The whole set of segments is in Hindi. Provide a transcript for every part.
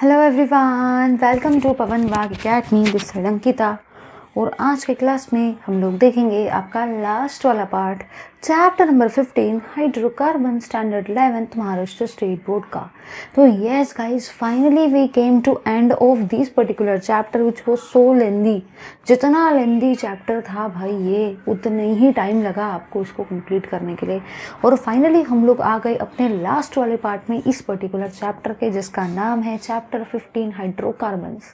Hello everyone, welcome to Pawan Bag academy. This side Ankita. और आज के क्लास में हम लोग देखेंगे आपका लास्ट वाला part, chapter number 15 hydrocarbon standard 11th Maharashtra state board का। तो yes guys, finally we came to end of this particular chapter which was so lengthy. जितना लेंदी चैप्टर था भाई, ये उतना ही टाइम लगा आपको इसको कंप्लीट करने के लिए। और फाइनली हम लोग आ गए अपने लास्ट वाले पार्ट में इस पर्टिकुलर चैप्टर के, जिसका नाम है चैप्टर 15 हाइड्रोकार्बन्स।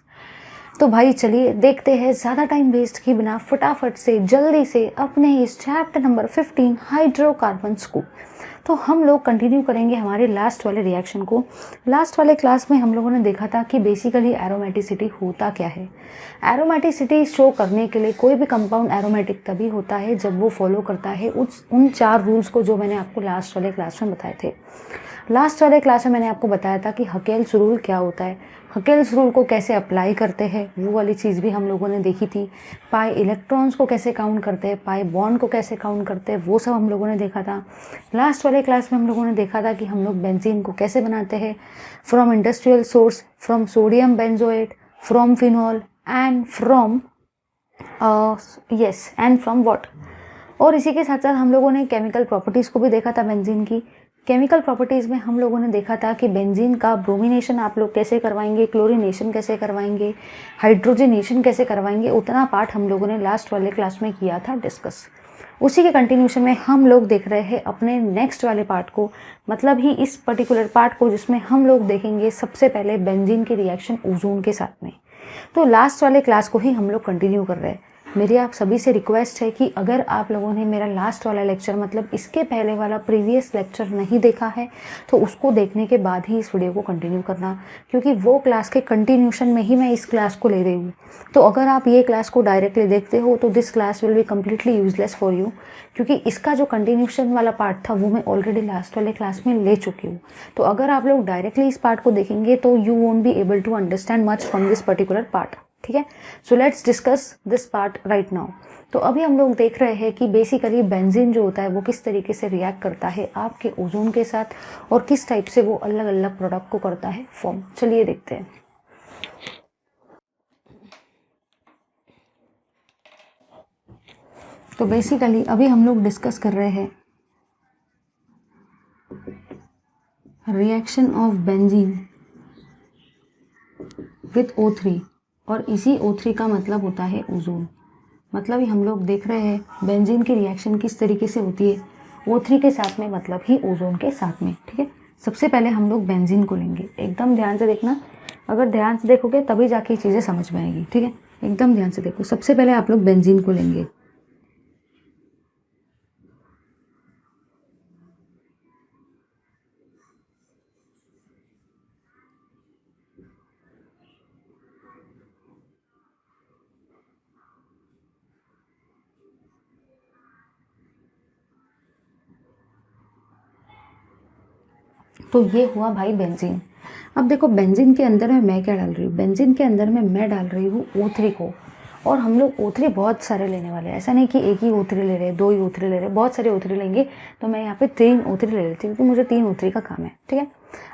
तो भाई चलिए देखते हैं ज़्यादा टाइम वेस्ट किए बिना फटाफट से जल्दी से अपने इस चैप्टर नंबर 15 हाइड्रोकार्बन्स को। तो हम लोग कंटिन्यू करेंगे हमारे लास्ट वाले रिएक्शन को। लास्ट वाले क्लास में हम लोगों ने देखा था कि बेसिकली एरोमेटिसिटी होता क्या है। एरोमेटिसिटी शो करने के लिए कोई भी कंपाउंड एरोमेटिक तभी होता है जब वो फॉलो करता है उन 4 रूल्स को जो मैंने आपको लास्ट वाले क्लास में बताए थे। लास्ट वाले क्लास में मैंने आपको बताया था कि हकेल्स रूल क्या होता है, हकेल्स रूल को कैसे अप्लाई करते हैं, वो वाली चीज़ भी हम लोगों ने देखी थी। पाई इलेक्ट्रॉन्स को कैसे काउंट करते हैं, पाई बॉन्ड को कैसे काउंट करते हैं, वो सब हम लोगों ने देखा था। लास्ट वाले क्लास में हम लोगों ने देखा था कि हम लोग बेंजीन को कैसे बनाते हैं from industrial source, from sodium benzoate, from phenol and from and from water. और इसी के साथ साथ हम लोगों ने केमिकल प्रॉपर्टीज़ को भी देखा था बेंजीन की। केमिकल प्रॉपर्टीज़ में हम लोगों ने देखा था कि बेंजीन का ब्रोमिनेशन आप लोग कैसे करवाएंगे, क्लोरीनेशन कैसे करवाएंगे, हाइड्रोजनेशन कैसे करवाएंगे, उतना पार्ट हम लोगों ने लास्ट वाले क्लास में किया था डिस्कस। उसी के कंटिन्यूशन में हम लोग देख रहे हैं अपने नेक्स्ट वाले पार्ट को, मतलब ही इस पर्टिकुलर पार्ट को, जिसमें हम लोग देखेंगे सबसे पहले बेंजीन की रिएक्शन ओजोन के साथ में। तो लास्ट वाले क्लास को ही हम लोग कंटिन्यू कर रहे हैं। मेरी आप सभी से रिक्वेस्ट है कि अगर आप लोगों ने मेरा लास्ट वाला लेक्चर, मतलब इसके पहले वाला प्रीवियस लेक्चर नहीं देखा है, तो उसको देखने के बाद ही इस वीडियो को कंटिन्यू करना, क्योंकि वो क्लास के कंटिन्यूशन में ही मैं इस क्लास को ले रही हूँ। तो अगर आप ये क्लास को डायरेक्टली देखते हो तो this class will be completely useless for you, क्योंकि इसका जो कंटिन्यूशन वाला पार्ट था वो मैं ऑलरेडी लास्ट वाले क्लास में ले चुकी हूँ। तो अगर आप लोग डायरेक्टली इस पार्ट को देखेंगे तो you won't be able to understand much from this particular part. ठीक है, so let's discuss this part right now. तो अभी हम लोग देख रहे हैं कि बेसिकली बेंजीन जो होता है वो किस तरीके से रिएक्ट करता है आपके ओजोन के साथ, और किस टाइप से वो अलग अलग प्रोडक्ट को करता है फॉर्म। चलिए देखते हैं। तो बेसिकली अभी हम लोग डिस्कस कर रहे हैं reaction of benzene with O3, और इसी O3 का मतलब होता है ओजोन। मतलब हम लोग देख रहे हैं बेंजीन की रिएक्शन किस तरीके से होती है O3 के साथ में, मतलब ही ओजोन के साथ में। ठीक है, सबसे पहले हम लोग बेंजीन को लेंगे। एकदम ध्यान से देखना, अगर ध्यान से देखोगे तभी जाके चीज़ें समझ में आएगी। ठीक है, एकदम ध्यान से देखो। सबसे पहले आप लोग बेंजीन को लेंगे। तो ये हुआ भाई बेंजीन। अब देखो बेंजीन के अंदर में मैं क्या डाल रही हूँ, बेंजीन के अंदर में मैं डाल रही हूँ O3 को। और हम लोग O3 बहुत सारे लेने वाले हैं, ऐसा नहीं कि एक ही O3 ले रहे हैं, 2 ही O3 ले रहे हैं, बहुत सारे O3 लेंगे। तो मैं यहाँ पे 3 O3 ले लेती हूँ, क्योंकि मुझे 3 O3 का काम है। ठीक है,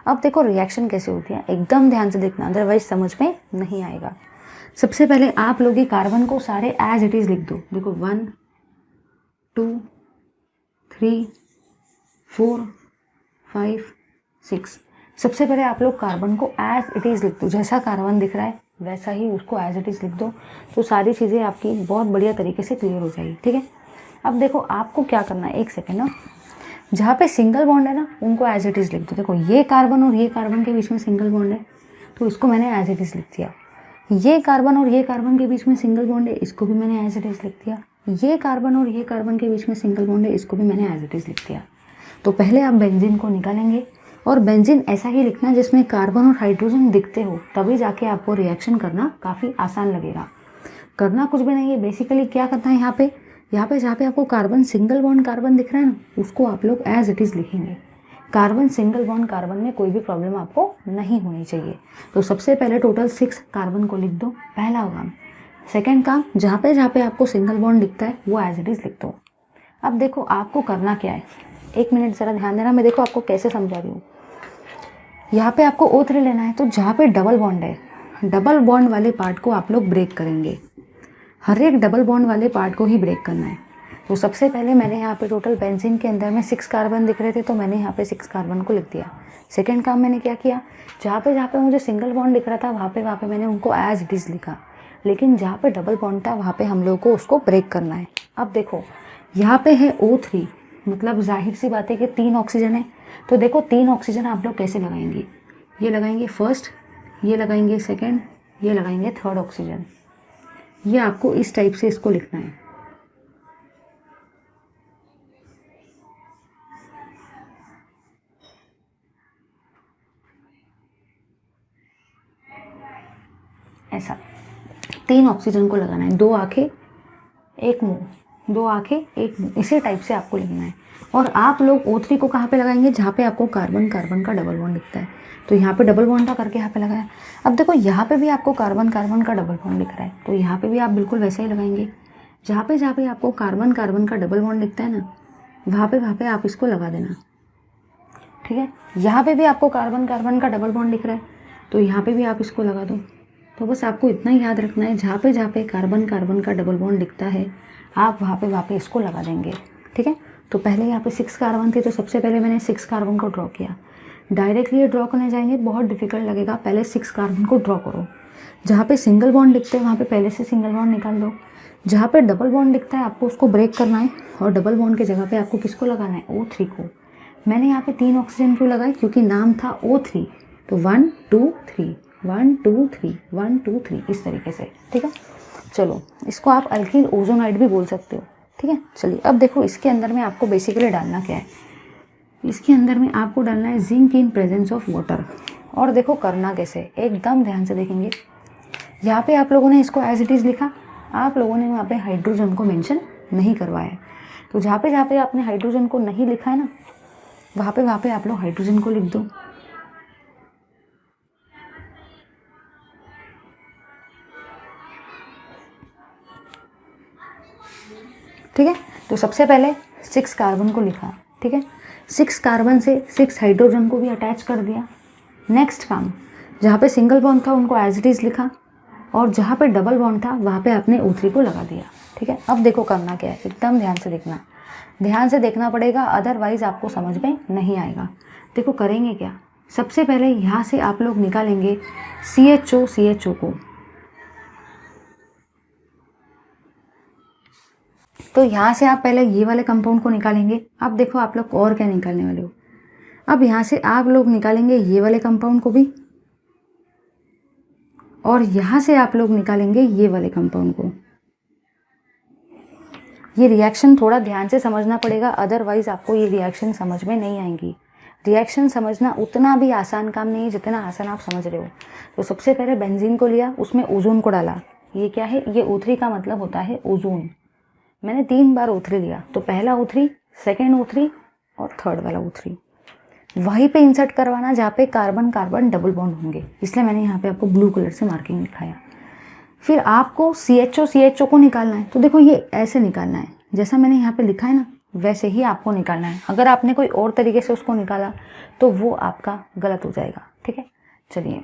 अब देखो रिएक्शन कैसे होती है, एकदम ध्यान से देखना, अदरवाइज समझ में नहीं आएगा। सबसे पहले आप लोग ये कार्बन को सारे एज इट इज़ लिख दो। देखो 1 2 3 4 5 6। सबसे पहले आप लोग कार्बन को एज इट इज़ लिख दो, जैसा कार्बन दिख रहा है वैसा ही उसको एज इट इज़ लिख दो। तो सारी चीज़ें आपकी बहुत बढ़िया तरीके से क्लियर हो जाएगी। ठीक है, अब देखो आपको क्या करना है, एक सेकेंड ना, जहाँ पे सिंगल बॉन्ड है ना उनको एज इट इज़ लिख दो। देखो ये कार्बन और ये कार्बन के बीच में सिंगल बॉन्ड है, तो इसको मैंने एज इट इज़ लिख दिया। ये कार्बन और ये कार्बन के बीच में सिंगल बॉन्ड है, इसको भी मैंने एज इट इज़ लिख दिया। ये कार्बन और ये कार्बन के बीच में सिंगल बॉन्ड है, इसको भी मैंने एज इट इज़ लिख दिया। तो पहले आप बेंजीन को निकालेंगे, और बेंजीन ऐसा ही लिखना जिसमें कार्बन और हाइड्रोजन दिखते हो, तभी जाके आपको रिएक्शन करना काफ़ी आसान लगेगा। करना कुछ भी नहीं है, बेसिकली क्या करना है, यहाँ पे जहाँ पे आपको कार्बन सिंगल बॉन्ड कार्बन दिख रहा है ना, उसको आप लोग एज इट इज़ लिखेंगे। कार्बन सिंगल बॉन्ड कार्बन में कोई भी प्रॉब्लम आपको नहीं होनी चाहिए। तो सबसे पहले टोटल 6 कार्बन को लिख दो, पहला काम। सेकेंड काम, जहाँ पे आपको सिंगल बॉन्ड दिखता है वो एज इट इज़ लिख दो। अब देखो आपको करना क्या है, एक मिनट ज़रा ध्यान देना, मैं देखो आपको कैसे समझा रही हूँ। यहाँ पे आपको O3 लेना है, तो जहाँ पे डबल बॉन्ड है, डबल बॉन्ड वाले पार्ट को आप लोग ब्रेक करेंगे। हर एक डबल बॉन्ड वाले पार्ट को ही ब्रेक करना है। तो सबसे पहले मैंने यहाँ पे टोटल बेंजीन के अंदर में 6 कार्बन दिख रहे थे, तो मैंने यहाँ पे 6 कार्बन को लिख दिया। सेकेंड काम मैंने क्या किया, जहाँ पे मुझे सिंगल बॉन्ड दिख रहा था वहाँ पे मैंने उनको एज इट इज़ लिखा, लेकिन जहाँ पे डबल बॉन्ड था वहाँ पे हम लोग को उसको ब्रेक करना है। अब देखो यहाँ पे है O3, मतलब जाहिर सी बात है कि 3 ऑक्सीजन है। तो देखो 3 ऑक्सीजन आप लोग कैसे लगाएंगे, ये लगाएंगे फर्स्ट, ये लगाएंगे सेकेंड, ये लगाएंगे थर्ड ऑक्सीजन। ये आपको इस टाइप से इसको लिखना है। ऐसा 3 ऑक्सीजन को लगाना है, 2 आंखें 1 मुंह, 2 आंखें 1 मुंह, इसी टाइप से आपको लिखना है। और आप लोग O3 को कहाँ पे लगाएंगे, जहाँ पे आपको कार्बन कार्बन का डबल बॉन्ड दिखता है। तो यहाँ पे डबल बॉन्ड था करके यहाँ पे लगाया। अब देखो यहाँ पे भी आपको कार्बन कार्बन का डबल बॉन्ड दिख रहा है, तो यहाँ पे भी आप बिल्कुल वैसे ही लगाएंगे। जहाँ पे आपको कार्बन कार्बन का डबल बॉन्ड दिखता है ना, वहाँ पे आप इसको लगा देना। ठीक है, यहाँ पे भी आपको कार्बन कार्बन का डबल बॉन्ड दिख रहा है, तो यहाँ पे भी आप इसको लगा दो। तो बस आपको इतना ही याद रखना है, जहाँ पे कार्बन कार्बन का डबल बॉन्ड दिखता है आप वहाँ पे इसको लगा देंगे। ठीक है, तो पहले यहाँ पे 6 कार्बन थे, तो सबसे पहले मैंने 6 कार्बन को ड्रॉ किया। डायरेक्टली ये ड्रॉ करने जाएंगे बहुत डिफिकल्ट लगेगा, पहले 6 कार्बन को ड्रॉ करो। जहाँ पे सिंगल बॉन्ड दिखते हैं वहाँ पे पहले से सिंगल बॉन्ड निकाल दो। जहाँ पे डबल बॉन्ड दिखता है आपको उसको ब्रेक करना है, और डबल बॉन्ड की जगह पे आपको किसको लगाना है, O3 को। मैंने यहाँ पे 3 ऑक्सीजन क्यों लगाए, क्योंकि नाम था O3, तो 1 2 3 1 2 3 1 2 3 इस तरीके से। ठीक है, चलो इसको आप अल्किल ओजोनाइड भी बोल सकते हो। ठीक है, चलिए अब देखो इसके अंदर में आपको बेसिकली डालना क्या है। इसके अंदर में आपको डालना है zinc in presence of water. और देखो करना कैसे, एकदम ध्यान से देखेंगे। यहाँ पे आप लोगों ने इसको एज इट इज़ लिखा, आप लोगों ने वहाँ पे हाइड्रोजन को मेंशन नहीं करवाया। तो जहाँ पे आपने हाइड्रोजन को नहीं लिखा है ना, वहाँ पे आप लोग हाइड्रोजन को लिख दो। ठीक है, तो सबसे पहले 6 कार्बन को लिखा। ठीक है, 6 कार्बन से 6 हाइड्रोजन को भी अटैच कर दिया। नेक्स्ट काम, जहाँ पे सिंगल बॉन्ड था उनको एज इट इज़ लिखा, और जहाँ पे डबल बॉन्ड था वहाँ पे आपने O3 को लगा दिया। ठीक है, अब देखो करना क्या है, एकदम ध्यान से देखना, ध्यान से देखना पड़ेगा, अदरवाइज़ आपको समझ में नहीं आएगा। देखो करेंगे क्या, सबसे पहले यहाँ से आप लोग निकालेंगे CHO को। तो यहाँ से आप पहले ये वाले कंपाउंड को निकालेंगे। अब देखो आप लोग और क्या निकालने वाले हो, अब यहाँ से आप लोग निकालेंगे ये वाले कंपाउंड को भी, और यहाँ से आप लोग निकालेंगे ये वाले कंपाउंड को। ये रिएक्शन थोड़ा ध्यान से समझना पड़ेगा, अदरवाइज आपको ये रिएक्शन समझ में नहीं आएंगी। रिएक्शन समझना उतना भी आसान काम नहीं है जितना आसान आप समझ रहे हो। तो सबसे पहले बेंजीन को लिया, उसमें ओजोन को डाला। ये क्या है, ये O3 का मतलब होता है ओजोन। मैंने 3 बार O3 लिया, तो पहला O3, सेकेंड O3 और थर्ड वाला O3 वहीं पे इंसर्ट करवाना जहाँ पे कार्बन कार्बन डबल बॉन्ड होंगे, इसलिए मैंने यहाँ पे आपको ब्लू कलर से मार्किंग दिखाया। फिर आपको CHO को निकालना है। तो देखो ये ऐसे निकालना है, जैसा मैंने यहाँ पे लिखा है ना वैसे ही आपको निकालना है। अगर आपने कोई और तरीके से उसको निकाला तो वो आपका गलत हो जाएगा। ठीक है, चलिए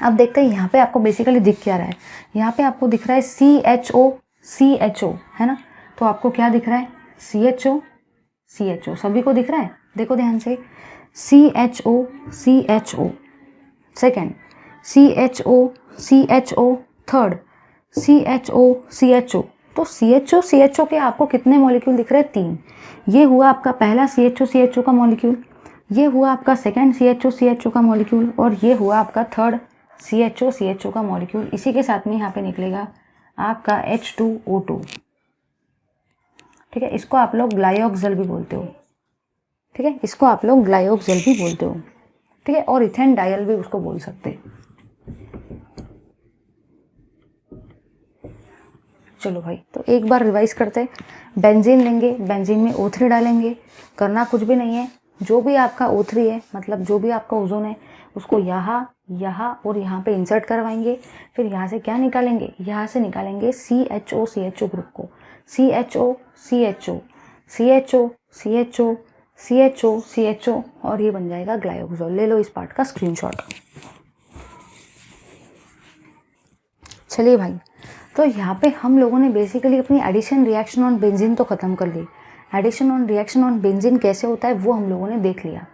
अब देखते हैं यहाँ पे आपको बेसिकली दिख क्या रहा है। यहाँ पे आपको दिख रहा है CHO है ना, तो आपको क्या दिख रहा है, CHO सभी को दिख रहा है। देखो ध्यान से, CHO second, CHO third, CHO। तो CHO के आपको कितने मॉलिक्यूल दिख रहे हैं, 3। ये हुआ आपका पहला CHO का मॉलिक्यूल, ये हुआ आपका सेकेंड CHO का मॉलिक्यूल, और ये हुआ आपका थर्ड CHO का मॉलिक्यूल। इसी के साथ में यहाँ पे निकलेगा आपका H2O2। ठीक है, इसको आप लोग ग्लाइऑक्सल भी बोलते हो। ठीक है, इसको आप लोग ग्लाइऑक्सल भी बोलते हो। ठीक है, और इथेन डायल भी उसको बोल सकते हैं। चलो भाई, तो एक बार रिवाइज करते हैं। बेंजीन लेंगे, बेंजीन में O3 डालेंगे, करना कुछ भी नहीं है। जो भी आपका O3 है, मतलब जो भी आपका ओजोन है, उसको यहाँ और यहाँ पे इंसर्ट करवाएंगे। फिर यहाँ से क्या निकालेंगे, यहाँ से निकालेंगे CHO ग्रुप को। CHO CHO और ये बन जाएगा ग्लाइकोजोल। ले लो इस पार्ट का स्क्रीनशॉट। चलिए भाई, तो यहाँ पे हम लोगों ने बेसिकली अपनी एडिशन रिएक्शन ऑन बेंजीन तो ख़त्म कर ली। Addition on reaction on benzene कैसे होता है वो हम लोगों ने देख लिया।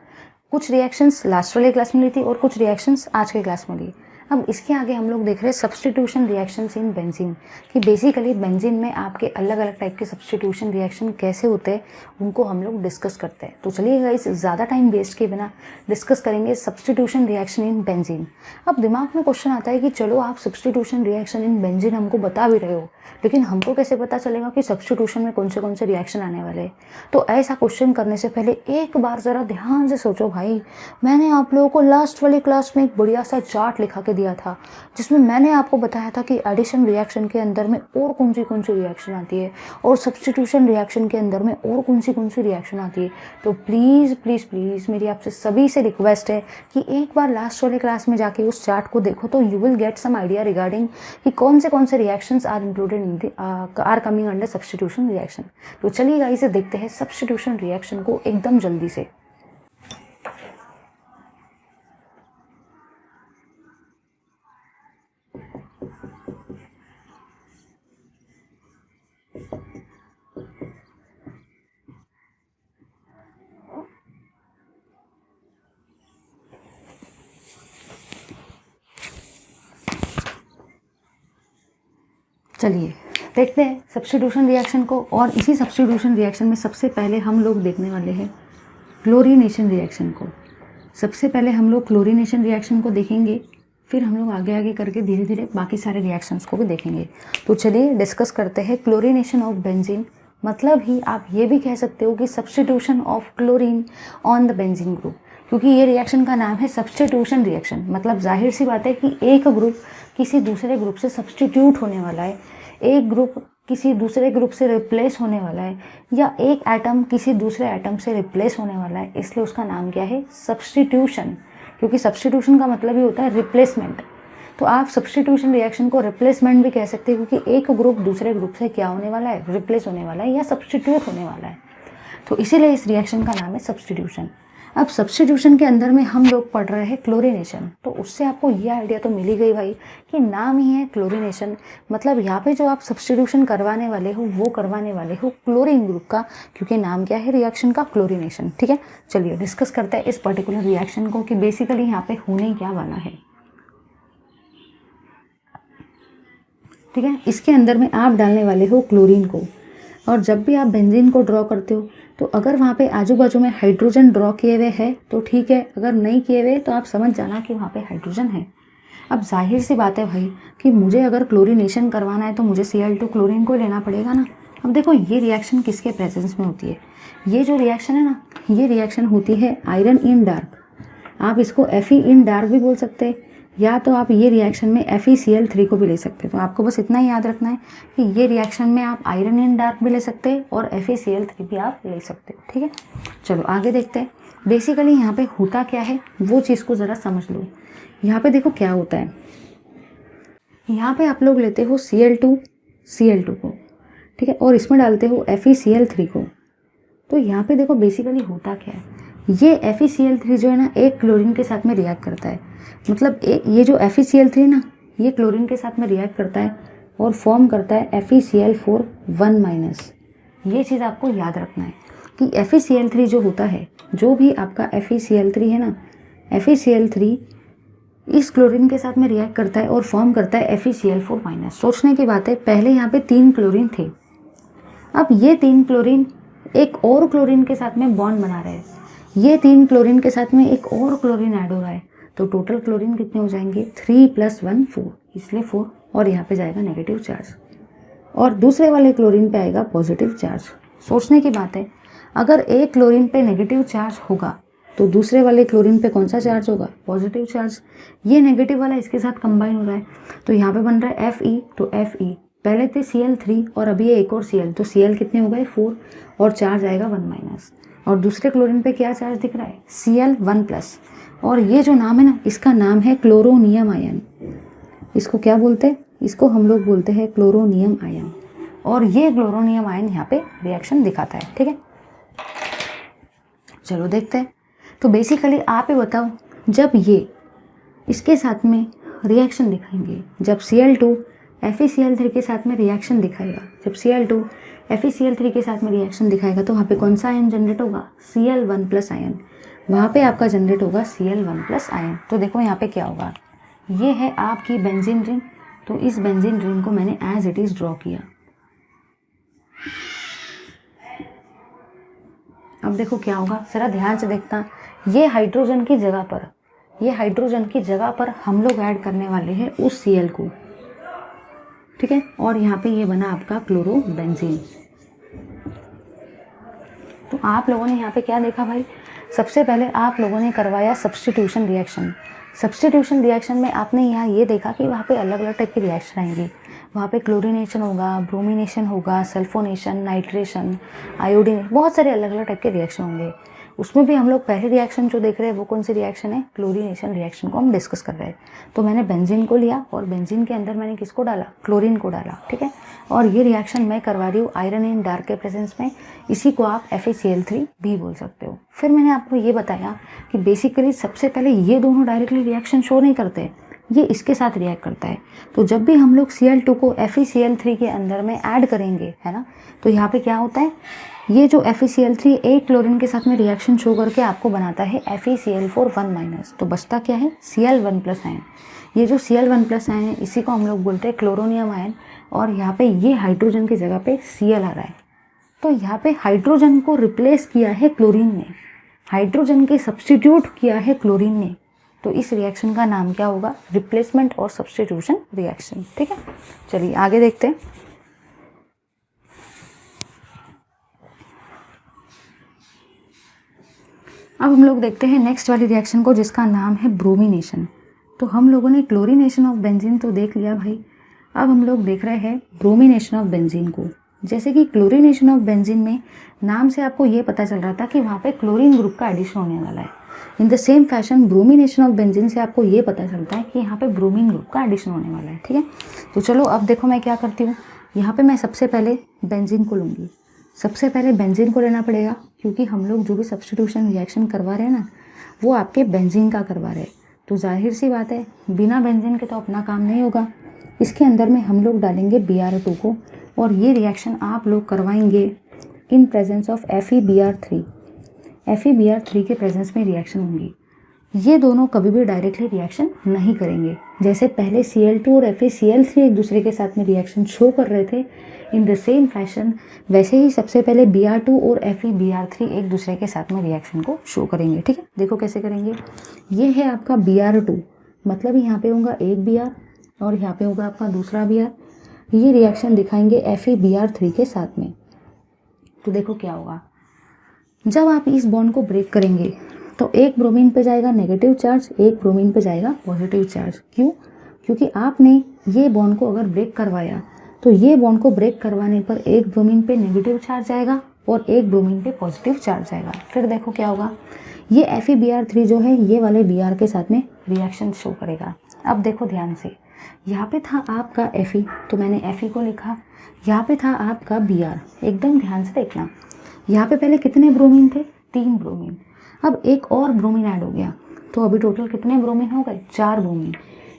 कुछ रिएक्शंस लास्ट वाले क्लास में ली थी और कुछ रिएक्शंस आज के क्लास में ली। अब इसके आगे हम लोग देख रहे हैं सब्स्टिट्यूशन रिएक्शंस इन बेंजीन, कि बेसिकली बेंजीन में आपके अलग अलग टाइप के सब्स्टिट्यूशन रिएक्शन कैसे होते हैं उनको हम लोग डिस्कस करते हैं। तो चलिए गाइस, ज़्यादा टाइम वेस्ट किए बिना डिस्कस करेंगे सब्स्टिट्यूशन रिएक्शन इन बेंजीन। अब दिमाग में क्वेश्चन आता है कि चलो आप सब्स्टिट्यूशन रिएक्शन इन बेंजीन हमको बता भी रहे हो, लेकिन हमको कैसे पता चलेगा कि सब्स्टिट्यूशन में कौन से रिएक्शन आने वाले हैं। तो ऐसा क्वेश्चन करने से पहले एक बार ज़रा ध्यान से सोचो भाई। मैंने आप लोगों को लास्ट वाली क्लास में एक बढ़िया सा चार्ट लिखा के दिया था, जिसमें मैंने आपको बताया था कि एडिशन रिएक्शन के अंदर में और कौन सी रिएक्शन आती है और सब्स्टिट्यूशन रिएक्शन के अंदर में और कौन सी रिएक्शन आती है। तो प्लीज़ प्लीज़ प्लीज़ मेरी आपसे सभी से रिक्वेस्ट है कि एक बार लास्ट वाले क्लास में जाके उस चार्ट को देखो, तो you will get some idea regarding कि कौन से reactions are included are coming under substitution reaction. तो चलिए गाइस, देखते हैं सब्स्टिट्यूशन रिएक्शन को एकदम जल्दी से। चलिए देखते हैं सब्स्टिट्यूशन रिएक्शन को। और इसी सब्स्टिट्यूशन रिएक्शन में सबसे पहले हम लोग देखने वाले हैं क्लोरीनेशन रिएक्शन को। सबसे पहले हम लोग क्लोरीनेशन रिएक्शन को देखेंगे, फिर हम लोग आगे आगे करके धीरे धीरे बाकी सारे रिएक्शंस को भी देखेंगे। तो चलिए डिस्कस करते हैं क्लोरीनेशन ऑफ बेंजीन। मतलब ही आप ये भी कह सकते हो कि substitution of chlorine on the benzene group, क्योंकि ये रिएक्शन का नाम है सब्स्टिट्यूशन रिएक्शन। मतलब जाहिर सी बात है कि एक ग्रुप किसी दूसरे ग्रुप से सब्स्टिट्यूट होने वाला है, एक ग्रुप किसी दूसरे ग्रुप से रिप्लेस होने वाला है, या एक एटम किसी दूसरे एटम से रिप्लेस होने वाला है, इसलिए उसका नाम क्या है, सब्स्टिट्यूशन। क्योंकि सब्स्टिट्यूशन का मतलब ही होता है रिप्लेसमेंट। तो आप सब्स्टिट्यूशन रिएक्शन को रिप्लेसमेंट भी कह सकते हैं, क्योंकि एक ग्रुप दूसरे ग्रुप से क्या होने वाला है, रिप्लेस होने वाला है या सब्स्टिट्यूट होने वाला है। तो इसीलिए इस रिएक्शन का नाम है सब्स्टिट्यूशन। अब सब्स्टिट्यूशन के अंदर में हम लोग पढ़ रहे हैं क्लोरीनेशन। तो उससे आपको ये आइडिया तो मिल ही गई भाई कि नाम ही है क्लोरीनेशन। मतलब यहाँ पे जो आप सब्स्टिट्यूशन करवाने वाले हो वो करवाने वाले हो क्लोरीन ग्रुप का, क्योंकि नाम क्या है रिएक्शन का, क्लोरीनेशन। ठीक है, चलिए डिस्कस करते हैं इस पर्टिकुलर रिएक्शन को कि बेसिकली यहाँ पे होने क्या वाला है। ठीक है, इसके अंदर में आप डालने वाले हो क्लोरीन को। और जब भी आप बेंजीन को ड्रॉ करते हो तो अगर वहाँ पे आजू बाजू में हाइड्रोजन ड्रॉ किए हुए है तो ठीक है, अगर नहीं किए हुए तो आप समझ जाना कि वहाँ पे हाइड्रोजन है। अब जाहिर सी बात है भाई कि मुझे अगर क्लोरीनेशन करवाना है तो मुझे Cl2 क्लोरीन को लेना पड़ेगा ना। अब देखो ये रिएक्शन किसके प्रेजेंस में होती है, ये जो रिएक्शन है ना, ये रिएक्शन होती है आयरन इन डार्क। आप इसको Fe इन डार्क भी बोल सकते हैं, या तो आप ये रिएक्शन में FeCl3 को भी ले सकते हैं। तो आपको बस इतना ही याद रखना है कि ये रिएक्शन में आप आयरन इन डार्क भी ले सकते हैं और FeCl3 भी आप ले सकते हो। ठीक है, चलो आगे देखते हैं बेसिकली यहाँ पे होता क्या है, वो चीज़ को ज़रा समझ लो। यहाँ पे देखो क्या होता है, यहाँ पे आप लोग लेते हो Cl2 को, ठीक है, और इसमें डालते हो FeCl3 को। तो यहाँ पे देखो बेसिकली होता क्या है, ये FeCl3 जो है ना एक क्लोरीन के साथ में रिएक्ट करता है। मतलब ये जो FeCl3 ना ये क्लोरीन के साथ में रिएक्ट करता है और फॉर्म करता है FeCl4 1-। ये चीज़ आपको याद रखना है कि FeCl3 जो होता है, जो भी आपका FeCl3 है ना, FeCl3 इस क्लोरीन के साथ में रिएक्ट करता है और फॉर्म करता है FeCl4-। सोचने की बात है, पहले यहाँ पे 3 क्लोरीन थे, अब ये 3 क्लोरीन एक और क्लोरीन के साथ में बॉन्ड बना रहे हैं, ये 3 क्लोरीन के साथ में एक और क्लोरीन ऐड हो रहा है। तो टोटल क्लोरीन कितने हो जाएंगे, 3 + 1 4, इसलिए 4, और यहाँ पे जाएगा नेगेटिव चार्ज और दूसरे वाले क्लोरीन पे आएगा पॉजिटिव चार्ज। सोचने की बात है, अगर एक क्लोरीन पे नेगेटिव चार्ज होगा तो दूसरे वाले क्लोरीन पे कौन सा चार्ज होगा, पॉजिटिव चार्ज। ये नेगेटिव वाला इसके साथ कंबाइन हो रहा है, तो यहाँ पे बन रहा है Fe, तो Fe पहले थे Cl3 और अभी ये एक और Cl, तो Cl कितने हो गए 4 और चार्ज आएगा 1-। और दूसरे क्लोरीन पे क्या चार्ज दिख रहा है, Cl1+। और ये जो नाम है ना, इसका नाम है क्लोरोनियम आयन। इसको क्या बोलते हैं, इसको हम लोग बोलते हैं क्लोरोनियम आयन। और ये क्लोरोनियम आयन यहाँ पे रिएक्शन दिखाता है। ठीक है, चलो देखते हैं। तो बेसिकली आप ही बताओ, जब ये इसके साथ में रिएक्शन दिखाएंगे, जब Cl2 FeCl3 के साथ में रिएक्शन दिखाएगा, जब Cl2 FeCl3 के साथ में रिएक्शन दिखाएगा तो वहाँ पे कौन सा आयन जनरेट होगा? Cl1 plus ion. वहाँ पे आपका जनरेट होगा Cl1 प्लस आयन। तो देखो यहाँ पे क्या होगा, ये है आपकी बेंजीन रिंग। तो इस बेंजीन रिंग को मैंने एज इट इज़ ड्रॉ किया। अब देखो क्या होगा, ज़रा ध्यान से देखना। ये हाइड्रोजन की जगह पर, ये हाइड्रोजन की जगह पर हम लोग ऐड करने वाले हैं उस Cl को, ठीक है। और यहाँ पे ये बना आपका क्लोरोबेंजीन। तो आप लोगों ने यहाँ पे क्या देखा भाई, सबसे पहले आप लोगों ने करवाया सब्स्टिट्यूशन रिएक्शन। सब्स्टिट्यूशन रिएक्शन में आपने यहाँ ये देखा कि वहाँ पे अलग अलग टाइप के रिएक्शन आएंगे। वहाँ पे क्लोरीनेशन होगा, ब्रोमिनेशन होगा, सल्फोनेशन, नाइट्रेशन, आयोडीन, बहुत सारे अलग अलग टाइप के रिएक्शन होंगे। उसमें भी हम लोग पहले रिएक्शन जो देख रहे हैं वो कौन सी रिएक्शन है? क्लोरीनेशन रिएक्शन को हम डिस्कस कर रहे हैं। तो मैंने बेंजीन को लिया और बेंजीन के अंदर मैंने किसको डाला? क्लोरीन को डाला, ठीक है। और ये रिएक्शन मैं करवा रही हूँ आयरन इन डार्क के प्रेजेंस में। इसी को आप FeCl3 भी बोल सकते हो। फिर मैंने आपको ये बताया कि बेसिकली सबसे पहले ये दोनों डायरेक्टली रिएक्शन शो नहीं करते, ये इसके साथ रिएक्ट करता है। तो जब भी हम लोग Cl2 को FeCl3 के अंदर में ऐड करेंगे, है ना, तो यहाँ पे क्या होता है, ये जो FeCl3 एक क्लोरीन के साथ में रिएक्शन शो करके आपको बनाता है FeCl4 1-। तो बचता क्या है? Cl1 plus ion. ये जो Cl1 प्लस आयन है इसी को हम लोग बोलते हैं क्लोरोनियम आयन। और यहाँ पे ये हाइड्रोजन की जगह पे Cl आ रहा है। तो यहाँ पे हाइड्रोजन को रिप्लेस किया है क्लोरीन ने, हाइड्रोजन के सब्स्टिट्यूट किया है क्लोरीन ने। तो इस रिएक्शन का नाम क्या होगा? रिप्लेसमेंट और सब्स्टिट्यूशन रिएक्शन, ठीक है। चलिए आगे देखते हैं। अब हम लोग देखते हैं नेक्स्ट वाली रिएक्शन को, जिसका नाम है ब्रोमिनेशन। तो हम लोगों ने क्लोरीनेशन ऑफ बेंजीन तो देख लिया भाई। अब हम लोग देख रहे हैं ब्रोमिनेशन ऑफ बेंजीन को। जैसे कि क्लोरीनेशन ऑफ बेंजीन में नाम से आपको ये पता चल रहा था कि वहाँ पे क्लोरीन ग्रुप का एडिशन होने वाला है। In the same fashion bromination of benzene से आपको ये पता चलता है कि यहाँ पे ब्रोमीन ग्रुप का एडिशन होने वाला है, ठीक है। तो चलो अब देखो मैं क्या करती हूँ। यहाँ पे मैं सबसे पहले बेंजीन को लूँगी। सबसे पहले बेंजीन को लेना पड़ेगा, क्योंकि हम लोग जो भी सब्स्टिट्यूशन रिएक्शन करवा रहे हैं ना, वो आपके बेंजीन का करवा रहे हैं। तो जाहिर सी बात है, बिना बेंजीन के तो अपना काम नहीं होगा। इसके अंदर में हम लोग डालेंगे Br2 को, और ये रिएक्शन आप लोग करवाएंगे इन प्रेजेंस ऑफ FeBr3। FeBr3 के प्रेजेंस में रिएक्शन होंगी। ये दोनों कभी भी डायरेक्टली रिएक्शन नहीं करेंगे। जैसे पहले Cl2 और FeCl3 एक दूसरे के साथ में रिएक्शन शो कर रहे थे, इन द सेम फैशन वैसे ही सबसे पहले Br2 और FeBr3 एक दूसरे के साथ में रिएक्शन को शो करेंगे, ठीक है। देखो कैसे करेंगे। ये है आपका Br2, मतलब यहाँ पे होगा एक Br और यहाँ पे होगा आपका दूसरा Br। ये रिएक्शन दिखाएंगे FeBr3 के साथ में। तो देखो क्या होगा, जब आप इस बॉन्ड को ब्रेक करेंगे तो एक ब्रोमीन पे जाएगा नेगेटिव चार्ज, एक ब्रोमीन पे जाएगा पॉजिटिव चार्ज। क्यों? क्योंकि आपने ये बॉन्ड को अगर ब्रेक करवाया तो ये बॉन्ड को ब्रेक करवाने पर एक ब्रोमीन पे नेगेटिव चार्ज आएगा और एक ब्रोमीन पे पॉजिटिव चार्ज आएगा। फिर देखो क्या होगा, ये FeBr3 जो है ये वाले Br के साथ में रिएक्शन शो करेगा। अब देखो ध्यान से, यहाँ पे था आपका Fe, तो मैंने Fe को लिखा। यहाँ पे था आपका Br। एकदम ध्यान से देखना, यहाँ पे पहले कितने ब्रोमीन थे? 3 ब्रोमीन। अब एक और ब्रोमीन ऐड हो गया, तो अभी टोटल कितने ब्रोमीन हो गए? 4 ब्रोमीन।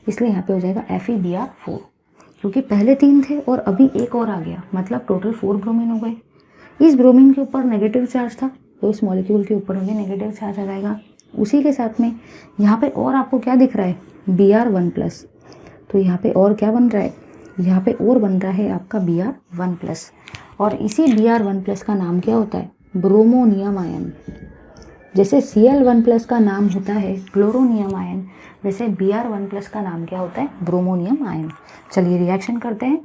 इसलिए यहाँ पे हो जाएगा FeBr4, क्योंकि पहले 3 थे और अभी एक और आ गया, मतलब टोटल 4 ब्रोमीन हो गए। इस ब्रोमीन के ऊपर नेगेटिव चार्ज था, तो इस मॉलिक्यूल के ऊपर भी नेगेटिव चार्ज आ जाएगा। उसी के साथ में यहाँ पे और आपको क्या दिख रहा है? Br1+। तो यहाँ पे और क्या बन रहा है? यहाँ पे और बन रहा है आपका Br1+। और इसी Br1+ का नाम क्या होता है? Bromonium ion. जैसे Cl1+ का नाम होता है क्लोरोनियम आयन, वैसे Br1+ का नाम क्या होता है? Bromonium ion. चलिए रिएक्शन करते हैं।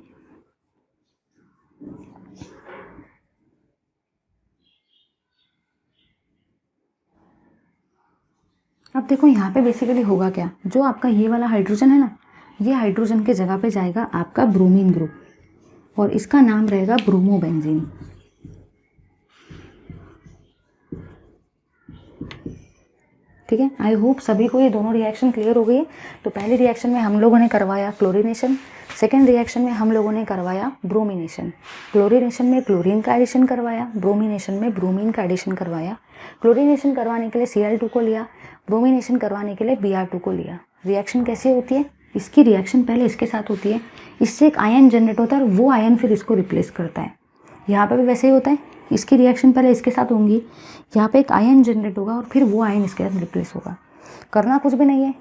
अब देखो यहाँ पे बेसिकली होगा क्या, जो आपका ये वाला हाइड्रोजन है ना, ये हाइड्रोजन के जगह पे जाएगा आपका ब्रोमीन ग्रुप और इसका नाम रहेगा ब्रोमोबेंजीन। ठीक है, आई होप सभी को ये दोनों रिएक्शन क्लियर हो गई है। तो पहले रिएक्शन में हम लोगों ने करवाया क्लोरीनेशन, सेकेंड रिएक्शन में हम लोगों ने करवाया ब्रोमिनेशन। क्लोरीनेशन में क्लोरीन का एडिशन करवाया, ब्रोमिनेशन में ब्रोमीन का एडिशन करवाया। क्लोरीनेशन करवाने के लिए Cl2 को लिया, ब्रोमिनेशन करवाने के लिए Br2 को लिया। रिएक्शन कैसे होती है? इसकी रिएक्शन पहले इसके साथ होती है, इससे एक आयन जनरेट होता है और वो आयन फिर इसको रिप्लेस करता है। यहाँ पे भी वैसे ही होता है, इसकी रिएक्शन पहले इसके साथ होंगी, यहाँ पे एक आयन जनरेट होगा और फिर वो आयन इसके साथ रिप्लेस होगा। करना कुछ भी नहीं है,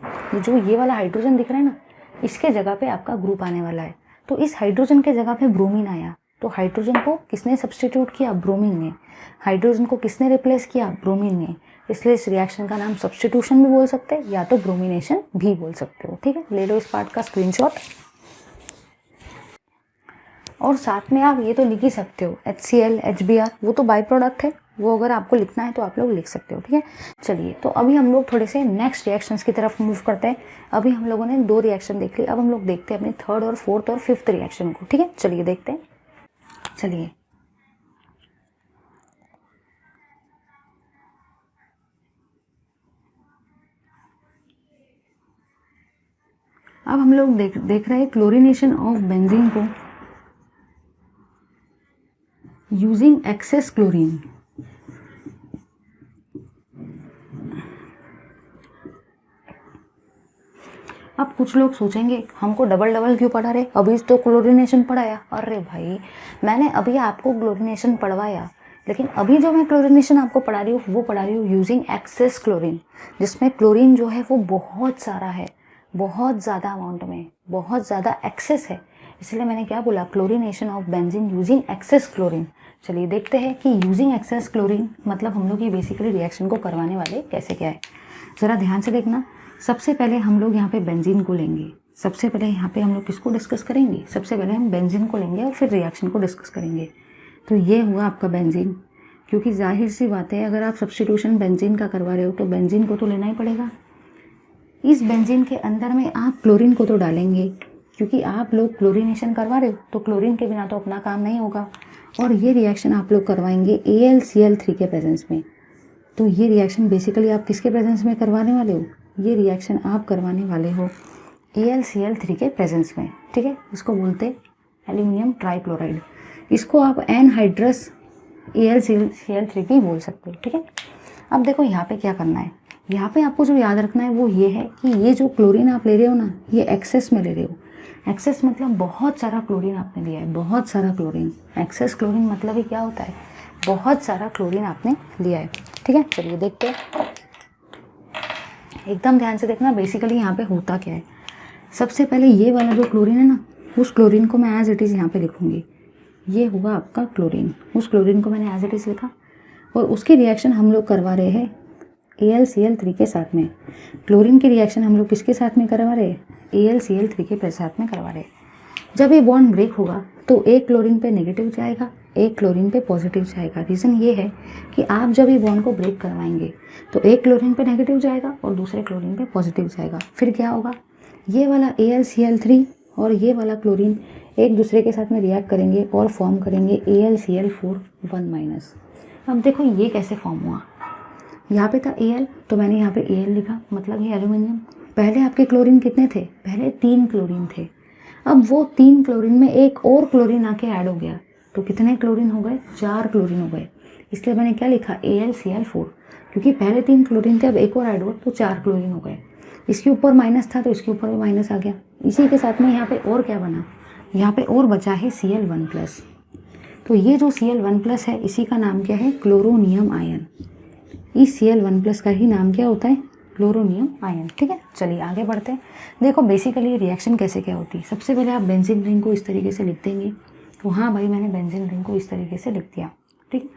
ये वाला हाइड्रोजन दिख रहा है ना, इसके जगह पे आपका ग्रुप आने वाला है। तो इस हाइड्रोजन के जगह पे ब्रोमीन आया, तो हाइड्रोजन को किसने सब्स्टिट्यूट किया? ब्रोमीन ने। हाइड्रोजन को किसने रिप्लेस किया? ब्रोमीन ने। इसलिए इस रिएक्शन का नाम सब्स्टिट्यूशन भी बोल सकते हैं या तो ब्रोमिनेशन भी बोल सकते हो। ठीक है, ले लो इस पार्ट का स्क्रीनशॉट और साथ में आप ये तो लिख ही सकते हो HCl, HBr, वो तो बाई प्रोडक्ट है, वो अगर आपको लिखना है तो आप लोग लिख सकते हो। ठीक है, चलिए तो अभी हम लोग थोड़े से नेक्स्ट रिएक्शंस की तरफ मूव करते हैं। अभी हम लोगों ने 2 रिएक्शन देख ली, अब हम लोग देखते हैं अपने थर्ड और फोर्थ और फिफ्थ रिएक्शन को। ठीक है, चलिए देखते हैं। चलिए अब हम लोग देख रहे हैं क्लोरीनेशन ऑफ बेंजीन को यूजिंग एक्सेस क्लोरीन। अब कुछ लोग सोचेंगे हमको डबल क्यों पढ़ा रहे, अभी तो क्लोरीनेशन पढ़ाया। अरे भाई, मैंने अभी आपको क्लोरीनेशन पढ़वाया, लेकिन अभी जो मैं क्लोरीनेशन आपको पढ़ा रही हूँ वो पढ़ा रही हूँ यूजिंग एक्सेस क्लोरीन, जिसमें क्लोरीन जो है वो बहुत सारा है, बहुत ज़्यादा अमाउंट में, बहुत ज़्यादा एक्सेस है। इसलिए मैंने क्या बोला, chlorination of benzene using excess chlorine. चलिए देखते हैं कि यूजिंग एक्सेस क्लोरीन मतलब हम लोग ये बेसिकली रिएक्शन को करवाने वाले कैसे क्या है। ज़रा ध्यान से देखना। सबसे पहले हम लोग यहाँ पे बेंजीन को लेंगे। सबसे पहले यहाँ पे हम लोग किसको डिस्कस करेंगे? सबसे पहले हम बेंजीन को लेंगे और फिर रिएक्शन को डिस्कस करेंगे। तो ये हुआ आपका बेंजीन, क्योंकि जाहिर सी बात है अगर आप सब्स्टिट्यूशन बेंजीन का करवा रहे हो तो बेंजीन को तो लेना ही पड़ेगा। इस बेंजीन के अंदर में आप क्लोरीन को तो डालेंगे, क्योंकि आप लोग क्लोरीनेशन करवा रहे हो तो क्लोरीन के बिना तो अपना काम नहीं होगा। और ये रिएक्शन आप लोग करवाएंगे AlCl3 के प्रेजेंस में। तो ये रिएक्शन बेसिकली आप किसके प्रेजेंस में करवाने वाले हो? ये रिएक्शन आप करवाने वाले हो AlCl3 के प्रेजेंस में। ठीक है, इसको बोलते एल्यूमिनियम ट्राइक्लोराइड। इसको आप एनहाइड्रस AlCl3 भी बोल सकते हो। ठीक है, अब देखो यहाँ पे क्या करना है। यहाँ पे आपको जो याद रखना है वो ये है कि ये जो क्लोरीन आप ले रहे हो ना, ये एक्सेस में ले रहे हो। एक्सेस मतलब बहुत सारा क्लोरीन आपने लिया है, बहुत सारा क्लोरीन। एक्सेस क्लोरीन मतलब ही क्या होता है? बहुत सारा क्लोरीन आपने लिया है। ठीक है, चलिए देखते हैं। एकदम ध्यान से देखना, बेसिकली यहाँ पे होता क्या है। सबसे पहले ये वाला जो क्लोरीन है ना, उस क्लोरीन को मैं एज इट इज़ यहाँ पे लिखूँगी। ये हुआ आपका क्लोरीन, उस क्लोरीन को मैंने एज इट इज़ लिखा और उसकी रिएक्शन हम लोग करवा रहे हैं AlCl3 के साथ में। क्लोरीन की रिएक्शन हम लोग किसके साथ में करवा रहे हैं? AlCl3 के साथ में करवा रहे हैं। जब ये बॉन्ड ब्रेक होगा तो एक क्लोरीन पे नेगेटिव जाएगा, एक क्लोरीन पे पॉजिटिव जाएगा। रीज़न ये है कि आप जब ये बॉन्ड को ब्रेक करवाएंगे तो एक क्लोरीन पे नेगेटिव जाएगा और दूसरे क्लोरीन पे पॉजिटिव जाएगा। फिर क्या होगा, ये वाला AlCl3 और ये वाला क्लोरीन एक दूसरे के साथ में रिएक्ट करेंगे और फॉर्म करेंगे AlCl4 1-। अब देखो ये कैसे फॉर्म हुआ। यहाँ पे था Al, तो मैंने यहाँ पे Al लिखा, मतलब ये एल्यूमिनियम। पहले आपके क्लोरीन कितने थे? पहले 3 क्लोरीन थे। अब वो 3 क्लोरीन में एक और क्लोरीन आके ऐड हो गया, तो कितने क्लोरीन हो गए? 4 क्लोरीन हो गए। इसलिए मैंने क्या लिखा? AlCl4, क्योंकि पहले 3 क्लोरीन थे, अब एक और ऐड हुआ तो 4 क्लोरीन हो गए। इसके ऊपर माइनस था तो इसके ऊपर भी माइनस आ गया। इसी के साथ में यहाँ पे और क्या बना? यहाँ पे और बचा है Cl1+। तो ये जो Cl1+ है इसी का नाम क्या है? Chloronium ion. इस Cl1+ का ही नाम क्या होता है? Chloronium ion. ठीक है, चलिए आगे बढ़ते हैं। देखो बेसिकली रिएक्शन कैसे क्या होती है। सबसे पहले आप बेंजीन रिंग को इस तरीके से लिख देंगे। तो हाँ भाई, मैंने बेंजीन रिंग को इस तरीके से लिख दिया। ठीक है,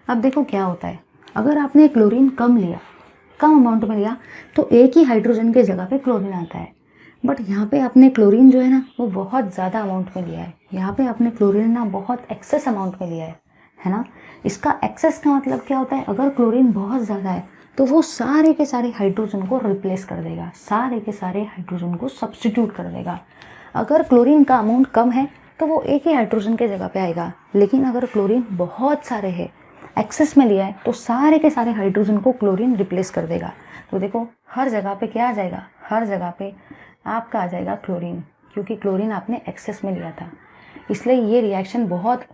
अब देखो क्या होता है। अगर आपने क्लोरीन कम लिया, कम अमाउंट में लिया, तो एक ही हाइड्रोजन के जगह पे क्लोरीन आता है। बट यहाँ पे आपने क्लोरीन जो है ना वो बहुत ज़्यादा अमाउंट में लिया है। यहाँ पे आपने क्लोरीन ना बहुत एक्सेस अमाउंट में लिया है ना। इसका एक्सेस का मतलब क्या होता है? अगर क्लोरीन बहुत ज़्यादा है तो वो सारे के सारे हाइड्रोजन को रिप्लेस कर देगा, सारे के सारे हाइड्रोजन को सब्स्टिट्यूट कर देगा। अगर क्लोरीन का अमाउंट कम है तो वो एक ही हाइड्रोजन के जगह पे आएगा, लेकिन अगर क्लोरीन बहुत सारे है, एक्सेस में लिया है, तो सारे के सारे हाइड्रोजन को क्लोरीन रिप्लेस कर देगा। तो देखो हर जगह पे क्या आ जाएगा, हर जगह पे आपका आ जाएगा क्लोरीन, क्योंकि क्लोरीन आपने एक्सेस में लिया था। इसलिए ये रिएक्शन बहुत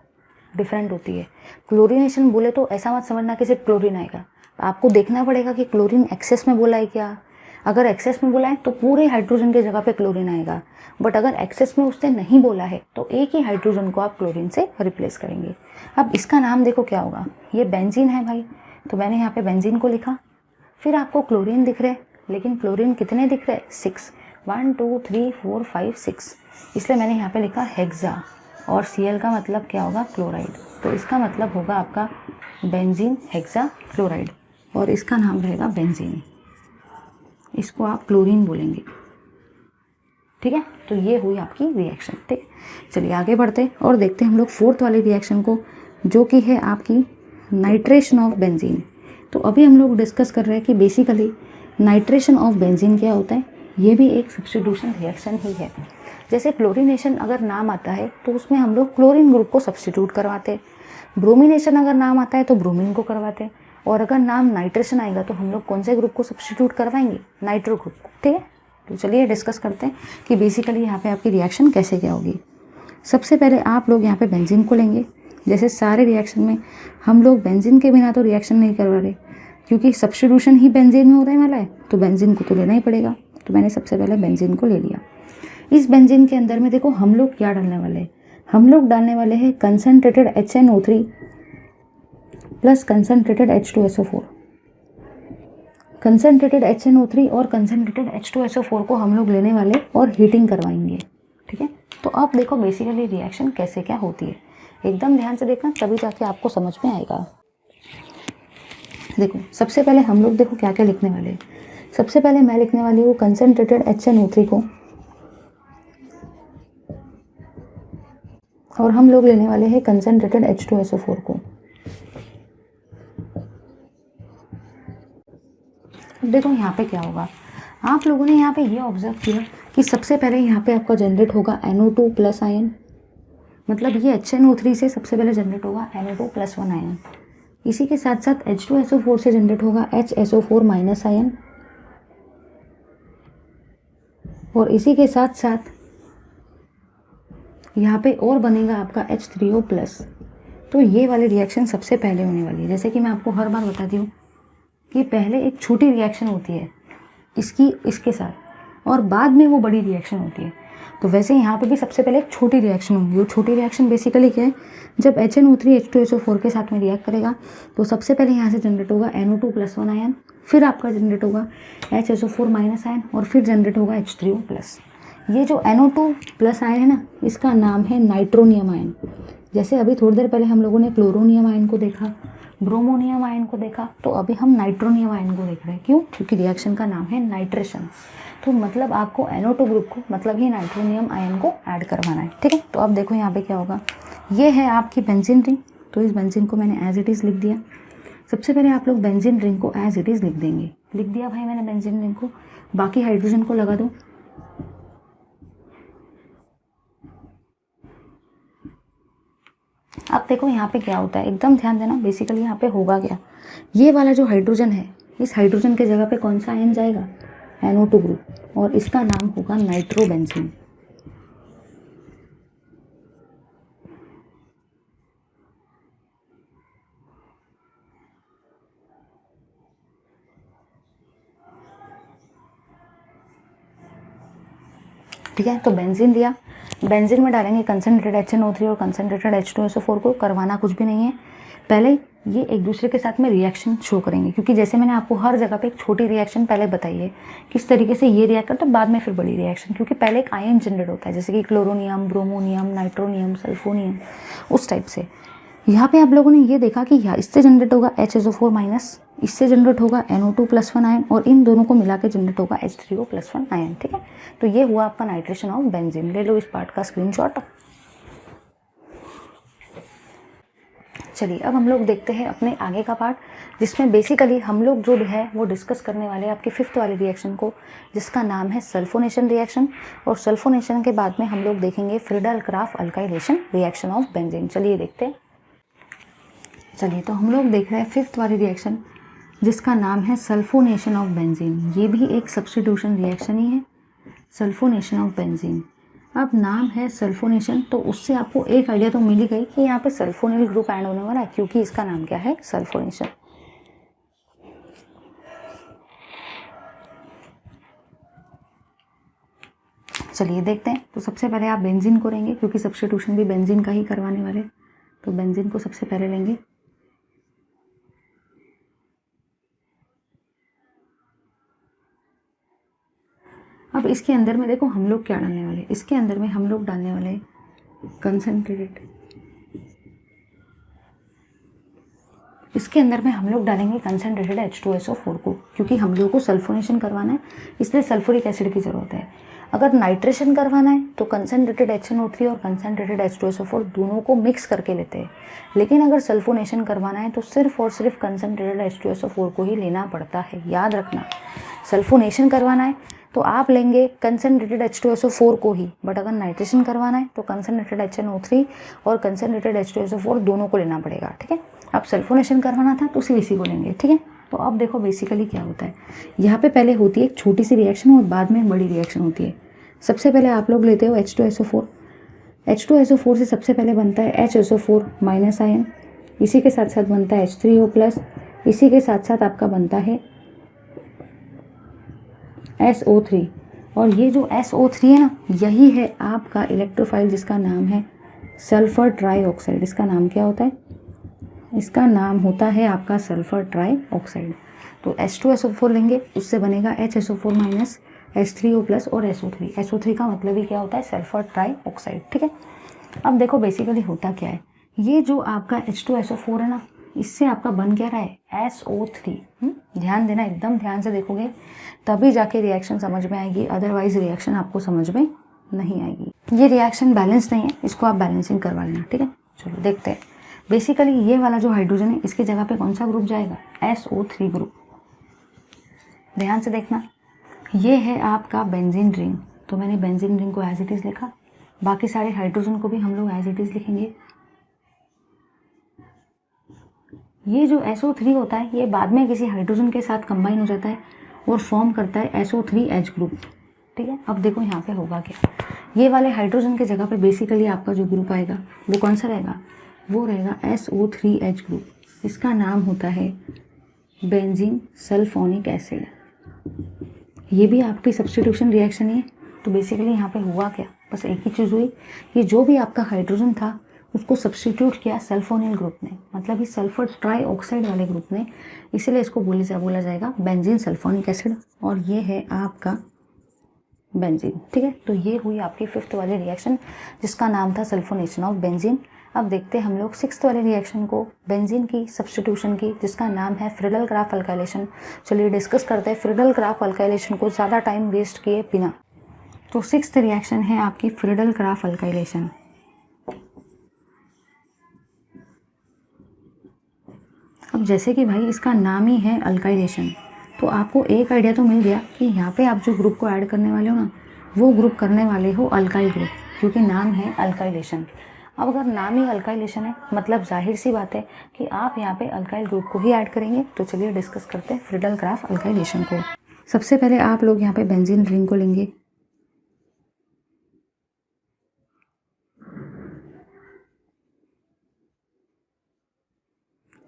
डिफरेंट होती है। क्लोरीनेशन बोले तो ऐसा मत समझना कि सिर्फ क्लोरीन आएगा, आपको देखना पड़ेगा कि क्लोरीन एक्सेस में बोला है क्या। अगर एक्सेस में बोला है तो पूरे हाइड्रोजन की जगह पे क्लोरीन आएगा, बट अगर एक्सेस में उसने नहीं बोला है तो एक ही हाइड्रोजन को आप क्लोरीन से रिप्लेस करेंगे। अब इसका नाम देखो क्या होगा, ये बेंजीन है भाई, तो मैंने यहाँ पे बेंजीन को लिखा। फिर आपको क्लोरीन दिख रहे, लेकिन क्लोरीन कितने दिख रहे, 6, 1 2 3 4 5 6, इसलिए मैंने यहाँ पे लिखा हेक्सा। और Cl का मतलब क्या होगा, क्लोराइड, तो इसका मतलब होगा आपका बेंजीन हेक्सा क्लोराइड, और इसका नाम रहेगा बेंजीन। इसको आप क्लोरीन बोलेंगे, ठीक है। तो ये हुई आपकी रिएक्शन, ठीक है। चलिए आगे बढ़ते और देखते हैं हम लोग फोर्थ वाली रिएक्शन को, जो कि है आपकी नाइट्रेशन ऑफ बेंजीन। तो अभी हम लोग डिस्कस कर रहे हैं कि बेसिकली नाइट्रेशन ऑफ बेंजीन क्या होता है। ये भी एक सब्स्टिट्यूशन रिएक्शन ही है। जैसे क्लोरीनेशन अगर नाम आता है तो उसमें हम लोग क्लोरीन ग्रुप को सब्स्टिट्यूट करवाते, ब्रोमिनेशन अगर नाम आता है तो ब्रोमीन को करवाते, और अगर नाम नाइट्रेशन आएगा तो हम लोग कौन से ग्रुप को सब्स्टिट्यूट करवाएंगे, नाइट्रो ग्रुप को, ठीक है। तो चलिए डिस्कस करते हैं कि बेसिकली यहाँ पे आपकी रिएक्शन कैसे क्या होगी। सबसे पहले आप लोग यहाँ पे बेंजीन को लेंगे। जैसे सारे रिएक्शन में हम लोग बेंजीन के बिना तो रिएक्शन नहीं करवा रहे, क्योंकि सब्स्टिट्यूशन ही बेंजीन में होने वाला है, तो बेंजीन को तो लेना ही पड़ेगा। तो मैंने सबसे पहले बेंजीन को ले लिया। इस बेंजीन के अंदर में देखो हम लोग क्या डालने वाले हैं, हम लोग डालने वाले हैं concentrated HNO3 plus concentrated H2SO4। Concentrated HNO3 और कंसनट्रेटेड H2SO4 को हम लोग लेने वाले और हीटिंग करवाएंगे, ठीक है। तो अब देखो बेसिकली रिएक्शन कैसे क्या होती है, एकदम ध्यान से देखना, तभी जाके आपको समझ में आएगा। देखो सबसे पहले हम लोग देखो क्या क्या लिखने वाले हैं। सबसे पहले मैं लिखने वाली हूँ कंसनट्रेटेड HNO3 को, और हम लोग लेने वाले हैं कंसनट्रेटेड H2SO4 को। अब देखो यहाँ पे क्या होगा, आप लोगों ने यहाँ पे ये ऑब्जर्व किया कि सबसे पहले यहाँ पे आपका जनरेट होगा NO2 प्लस आयन, मतलब ये HNO3 से सबसे पहले जनरेट होगा NO2 प्लस 1 आयन। इसी के साथ साथ H2SO4 से जनरेट होगा HSO4 माइनस आयन, और इसी के साथ साथ यहाँ पे और बनेगा आपका H3O प्लस। तो ये वाली रिएक्शन सबसे पहले होने वाली है। जैसे कि मैं आपको हर बार बताती हूँ कि पहले एक छोटी रिएक्शन होती है इसकी इसके साथ, और बाद में वो बड़ी रिएक्शन होती है। तो वैसे यहाँ पे भी सबसे पहले एक छोटी रिएक्शन होगी। वो छोटी रिएक्शन बेसिकली क्या है, जब HNO3 H2SO4 के साथ में रिएक्ट करेगा तो सबसे पहले यहाँ से जनरेट होगा NO2 प्लस 1 आयन, फिर आपका जनरेट होगा HSO4 माइनस आयन, और फिर जनरेट होगा H3O प्लस। ये जो NO2 प्लस आयन है ना, इसका नाम है नाइट्रोनियम आयन। जैसे अभी थोड़ी देर पहले हम लोगों ने क्लोरोनियम आयन को देखा, ब्रोमोनियम आयन को देखा, तो अभी हम नाइट्रोनियम आयन को देख रहे हैं। क्यों? क्योंकि रिएक्शन का नाम है नाइट्रेशन। तो मतलब आपको NO2 ग्रुप को, मतलब ही नाइट्रोनियम आयन को ऐड करवाना है, ठीक है। तो अब देखो यहाँ पे क्या होगा, ये है आपकी बेंजीन रिंग। तो इस बेंजीन को मैंने एज इट इज़ लिख दिया। सबसे पहले आप लोग बेंजीन रिंग को एज इट इज़ लिख देंगे। लिख दिया भाई मैंने बेंजीन रिंग को, बाकी हाइड्रोजन को लगा दो। अब देखो यहाँ पे क्या होता है, एकदम ध्यान देना। बेसिकली यहाँ पे होगा क्या, ये वाला जो हाइड्रोजन है, इस हाइड्रोजन के जगह पे कौन सा आयन जाएगा, NO2 ग्रुप, और इसका नाम होगा नाइट्रोबेंजीन। ठीक है, तो बेंजीन दिया, बेंजीन में डालेंगे कंसनट्रेटेड HNO3 और कंसनट्रेटेड H2SO4 को। करवाना कुछ भी नहीं है, पहले ये एक दूसरे के साथ में रिएक्शन शो करेंगे, क्योंकि जैसे मैंने आपको हर जगह पे एक छोटी रिएक्शन पहले बताई है किस तरीके से ये रिएक्ट करता है, बाद में फिर बड़ी रिएक्शन, क्योंकि पहले एक आयन जनरेट होता है, जैसे कि क्लोरोनियम, ब्रोमोनियम, नाइट्रोनियम, सल्फोनियम, उस टाइप से। यहाँ पे आप लोगों ने ये देखा कि इससे जनरेट होगा HSO4 माइनस, इससे जनरेट होगा NO2 प्लस 1 आयन, और इन दोनों को मिला के जनरेट होगा H3O प्लस 1 आयन, ठीक है। तो ये हुआ आपका नाइट्रेशन ऑफ बेंजीन। ले लो इस पार्ट का स्क्रीनशॉट। चलिए अब हम लोग देखते हैं अपने आगे का पार्ट, जिसमें बेसिकली हम लोग जो है वो डिस्कस करने वाले हैं आपकी फिफ्थ वाली रिएक्शन को, जिसका नाम है सल्फोनेशन रिएक्शन। और सल्फोनेशन के बाद में हम लोग देखेंगे Friedel-Crafts alkylation reaction of benzene. चलिए देखते हैं। चलिए तो हम लोग देख रहे हैं फिफ्थ वाली रिएक्शन, जिसका नाम है सल्फोनेशन ऑफ बेंजीन। ये भी एक सब्स्टिट्यूशन रिएक्शन ही है, सल्फोनेशन ऑफ बेंजीन। अब नाम है सल्फोनेशन, तो उससे आपको एक आइडिया तो मिल ही गई कि यहाँ पे सल्फोनिल ग्रुप ऐड होने वाला है, क्योंकि इसका नाम क्या है, सल्फोनेशन। चलिए देखते हैं। तो सबसे पहले आप बेंजीन को लेंगे, क्योंकि सब्स्टिट्यूशन भी बेंजीन का ही करवाने वाले, तो बेंजीन को सबसे पहले लेंगे। अब इसके अंदर में देखो हम लोग क्या डालने वाले, इसके अंदर में हम लोग डालने वाले कंसनट्रेटेड, इसके अंदर में हम लोग डालेंगे कंसनट्रेटेड H2SO4 को, क्योंकि हम लोगों को सल्फोनेशन करवाना है, इसलिए सल्फ्यूरिक एसिड की ज़रूरत है। अगर नाइट्रेशन करवाना है तो कंसनट्रेटेड HNO3 और कंसनट्रेटेड H2SO4 दोनों को मिक्स करके लेते हैं, लेकिन अगर सल्फोनेशन करवाना है तो सिर्फ और सिर्फ कंसनट्रेटेड H2SO4 को ही लेना पड़ता है। याद रखना, सल्फोनेशन करवाना है तो आप लेंगे कंसनट्रेटेड H2SO4 को ही, बट अगर नाइट्रेशन करवाना है तो कंसनट्रेटेड HNO3 और कंसनट्रेटेड H2SO4 दोनों को लेना पड़ेगा, ठीक है। अब सल्फोनेशन करवाना था तो CVC को लेंगे, ठीक है। तो अब देखो बेसिकली क्या होता है, यहाँ पे पहले होती है एक छोटी सी रिएक्शन और बाद में बड़ी रिएक्शन होती है। सबसे पहले आप लोग लेते हो H2SO4, H2SO4 से सबसे पहले बनता है HSO4 माइनस आयन, इसी के साथ साथ बनता है H3O प्लस, इसी के साथ साथ आपका बनता है SO3, और ये जो SO3 है ना, यही है आपका इलेक्ट्रोफाइल जिसका नाम है सल्फर ट्राईऑक्साइड। इसका नाम क्या होता है, इसका नाम होता है आपका सल्फर ट्राईऑक्साइड। तो H2SO4 लेंगे, उससे बनेगा HSO4 माइनस H3O प्लस और SO3। SO3 का मतलब ही क्या होता है, सल्फर ट्राईऑक्साइड, ठीक है। अब देखो बेसिकली होता क्या है, ये जो आपका H2SO4 है ना, इससे आपका बन क्या रहा है, SO3। ध्यान देना, एकदम ध्यान से देखोगे तभी जाके रिएक्शन समझ में आएगी, अदरवाइज रिएक्शन आपको समझ में नहीं आएगी। ये रिएक्शन बैलेंस नहीं है, इसको आप बैलेंसिंग करवा लेना, ठीक है। चलो देखते हैं। बेसिकली ये वाला जो हाइड्रोजन है इसके जगह पे कौन सा ग्रुप जाएगा, SO3 ग्रुप। ध्यान से देखना, ये है आपका बेंजीन रिंग, तो मैंने बेंजीन रिंग को एज इट इज़ लिखा, बाकी सारे हाइड्रोजन को भी हम लोग एज इट इज़ लिखेंगे। ये जो SO3 होता है ये बाद में किसी हाइड्रोजन के साथ कंबाइन हो जाता है और फॉर्म करता है SO3H ग्रुप, ठीक है। अब देखो यहाँ पे होगा क्या, ये वाले हाइड्रोजन के जगह पे बेसिकली आपका जो ग्रुप आएगा वो कौन सा रहेगा, वो रहेगा SO3H ग्रुप। इसका नाम होता है बेंजीन सल्फोनिक एसिड। ये भी आपकी सब्स्टिट्यूशन रिएक्शन है। तो बेसिकली यहाँ पे हुआ क्या, बस एक ही चीज़ हुई, ये जो भी आपका हाइड्रोजन था उसको सब्स्टिट्यूट किया सल्फोनिल ग्रुप ने, मतलब इस सल्फर ट्राईऑक्साइड वाले ग्रुप ने, इसीलिए इसको बोला जाएगा बेंजीन सल्फोनिक एसिड, और ये है आपका बेंजीन, ठीक है। तो ये हुई आपकी 5th वाली रिएक्शन जिसका नाम था सल्फोनेशन ऑफ बेंजीन। अब देखते हैं हम लोग 6th वाले रिएक्शन को, बेंजीन की सब्स्टिट्यूशन की, जिसका नाम है फ्रीडल ग्राफ अल्काइलेशन। चलिए डिस्कस करते हैं फ्रीडल ग्राफ अल्काइलेशन को ज़्यादा टाइम वेस्ट किए बिना। तो 6th रिएक्शन है आपकी फ्रीडल ग्राफ अल्काइलेशन। अब जैसे कि भाई इसका नाम ही है अल्काइलेशन, तो आपको एक आइडिया तो मिल गया कि यहाँ पे आप जो ग्रुप को ऐड करने वाले हो ना, वो ग्रुप करने वाले हो अल्काइल ग्रुप, क्योंकि नाम है अल्काइलेशन। अब अगर नाम ही अल्काइलेशन है मतलब जाहिर सी बात है कि आप यहाँ पे अल्काइल ग्रुप को ही ऐड करेंगे। तो चलिए डिस्कस करते हैं फ्रीडल ग्राफ अल्काइलेशन को। सबसे पहले आप लोग यहाँ पे बेंजीन रिंग को लेंगे,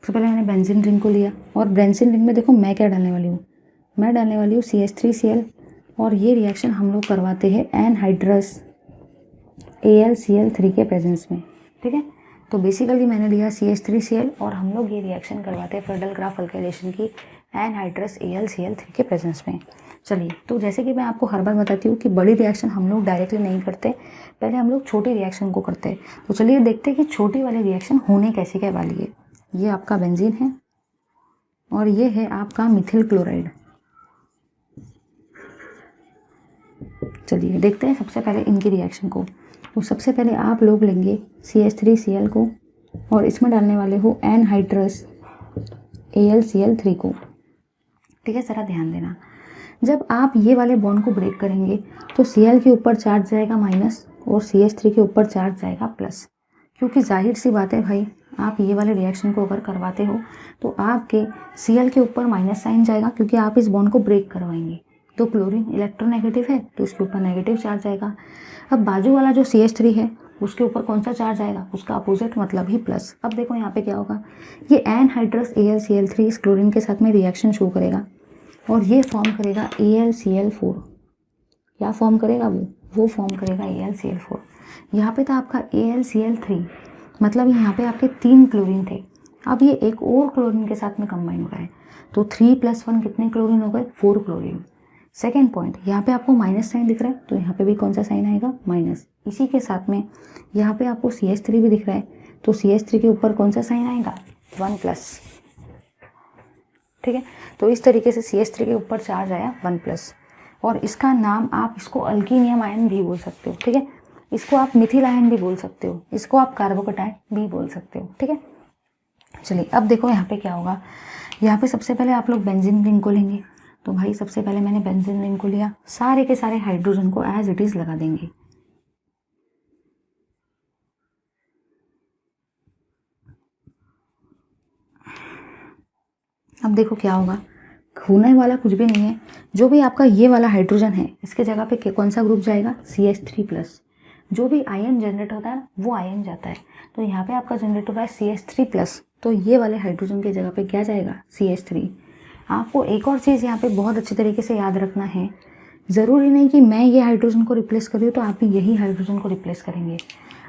सबसे पहले मैंने बेंजीन रिंग को लिया, और बेंजीन रिंग में देखो मैं क्या डालने वाली हूँ, मैं डालने वाली हूँ CH3Cl, और ये रिएक्शन हम लोग करवाते हैं एनहाइड्रस AlCl3 के प्रेजेंस में, ठीक है। तो बेसिकली मैंने लिया CH3Cl और हम लोग ये रिएक्शन करवाते हैं फ्रीडल ग्राफ अल्काइलेशन की एनहाइड्रस AlCl3 के प्रेजेंस में। चलिए, तो जैसे कि मैं आपको हर बार बताती हूँ कि बड़ी रिएक्शन हम लोग डायरेक्टली नहीं करते, पहले हम लोग छोटी रिएक्शन को करते हैं। तो चलिए देखते हैं कि छोटी वाली रिएक्शन होने कैसे क्या वाली है। ये आपका बेंजीन है और ये है आपका मिथिल क्लोराइड। चलिए देखते हैं सबसे पहले इनकी रिएक्शन को। तो सबसे पहले आप लोग लेंगे CH3Cl को और इसमें डालने वाले हो एनहाइड्रस AlCl3 को, ठीक है। ज़रा ध्यान देना, जब आप ये वाले बॉन्ड को ब्रेक करेंगे तो Cl के ऊपर चार्ज जाएगा माइनस और CH3 के ऊपर चार्ज जाएगा प्लस, क्योंकि जाहिर सी बात है भाई आप ये वाले रिएक्शन को अगर करवाते हो तो आपके Cl के ऊपर माइनस साइन जाएगा क्योंकि आप इस बॉन्ड को ब्रेक करवाएंगे। तो क्लोरीन इलेक्ट्रोनेगेटिव है तो इसके ऊपर नेगेटिव चार्ज आएगा। अब बाजू वाला जो CH3 है उसके ऊपर कौन सा चार्ज आएगा, उसका अपोजिट मतलब ही प्लस। अब देखो यहाँ पे क्या होगा, ये एनहाइड्रस AlCl3 इस क्लोरीन के साथ में रिएक्शन शो करेगा और ये फॉर्म करेगा AlCl4। क्या फॉर्म करेगा वो फॉर्म करेगा AlCl4। यहाँ पे था आपका AlCl3, मतलब यहाँ पे आपके 3 क्लोरीन थे, अब ये एक और क्लोरीन के साथ में कंबाइन हो रहा है तो 3 + 1 कितने क्लोरीन हो गए, 4 क्लोरीन। सेकेंड पॉइंट, यहाँ पे आपको माइनस साइन दिख रहा है तो यहाँ पे भी कौन सा साइन आएगा, माइनस। इसी के साथ में यहाँ पे आपको CH3 भी दिख रहा है तो CH3 के ऊपर कौन सा साइन आएगा, 1+। ठीक है, तो इस तरीके से CH3 के ऊपर चार्ज आया 1+। और इसका नाम आप इसको अल्कीनियम आयन भी बोल सकते हो। ठीक है, इसको आप मिथिल आयन भी बोल सकते हो, इसको आप कार्बोकटायन भी बोल सकते हो। ठीक है, चलिए अब देखो यहाँ पे क्या होगा। यहाँ पे सबसे पहले आप लोग बेंजीन रिंग को लेंगे, तो भाई सबसे पहले मैंने बेंजीन रिंग को लिया, सारे के सारे हाइड्रोजन को एज इट इज लगा देंगे। अब देखो क्या होगा, होने वाला कुछ भी नहीं है, जो भी आपका ये वाला हाइड्रोजन है इसके जगह पे कौन सा ग्रुप जाएगा, CH3+। जो भी आयन जनरेट होता है ना वो आयन जाता है, तो यहाँ पे आपका जनरेट होता है CH3+, तो ये वाले हाइड्रोजन की जगह पे क्या जाएगा, CH3। आपको एक और चीज़ यहाँ पे बहुत अच्छी तरीके से याद रखना है, ज़रूरी नहीं कि मैं ये हाइड्रोजन को रिप्लेस कर रही हूँ तो आप भी यही हाइड्रोजन को रिप्लेस करेंगे।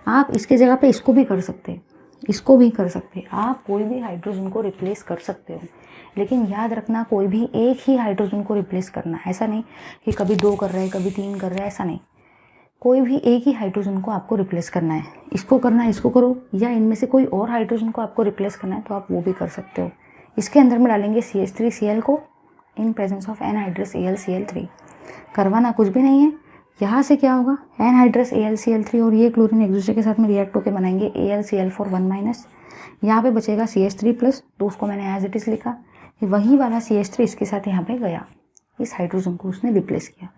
आप इसके जगह पे इसको भी कर सकते, इसको भी कर सकते, आप कोई भी हाइड्रोजन को रिप्लेस कर सकते हो, लेकिन याद रखना कोई भी एक ही हाइड्रोजन को रिप्लेस करना, ऐसा नहीं कि कभी 2 कर रहे हैं कभी 3 कर रहे हैं, ऐसा नहीं। कोई भी एक ही हाइड्रोजन को आपको रिप्लेस करना है, इसको करना है इसको करो, या इनमें से कोई और हाइड्रोजन को आपको रिप्लेस करना है तो आप वो भी कर सकते हो। इसके अंदर में डालेंगे CH3Cl को इन प्रेजेंस ऑफ एनहाइड्रस AlCl3। करवाना कुछ भी नहीं है, यहाँ से क्या होगा, एनहाइड्रस AlCl3 और ये क्लोरीन एक दूसरे के साथ में रिएक्ट होकर बनाएंगे AlCl4 1-। यहाँ पे बचेगा CH3+, तो उसको मैंने एज इट इज़ लिखा, वही वाला CH3 इसके साथ यहाँ पे गया, इस हाइड्रोजन को उसने रिप्लेस किया।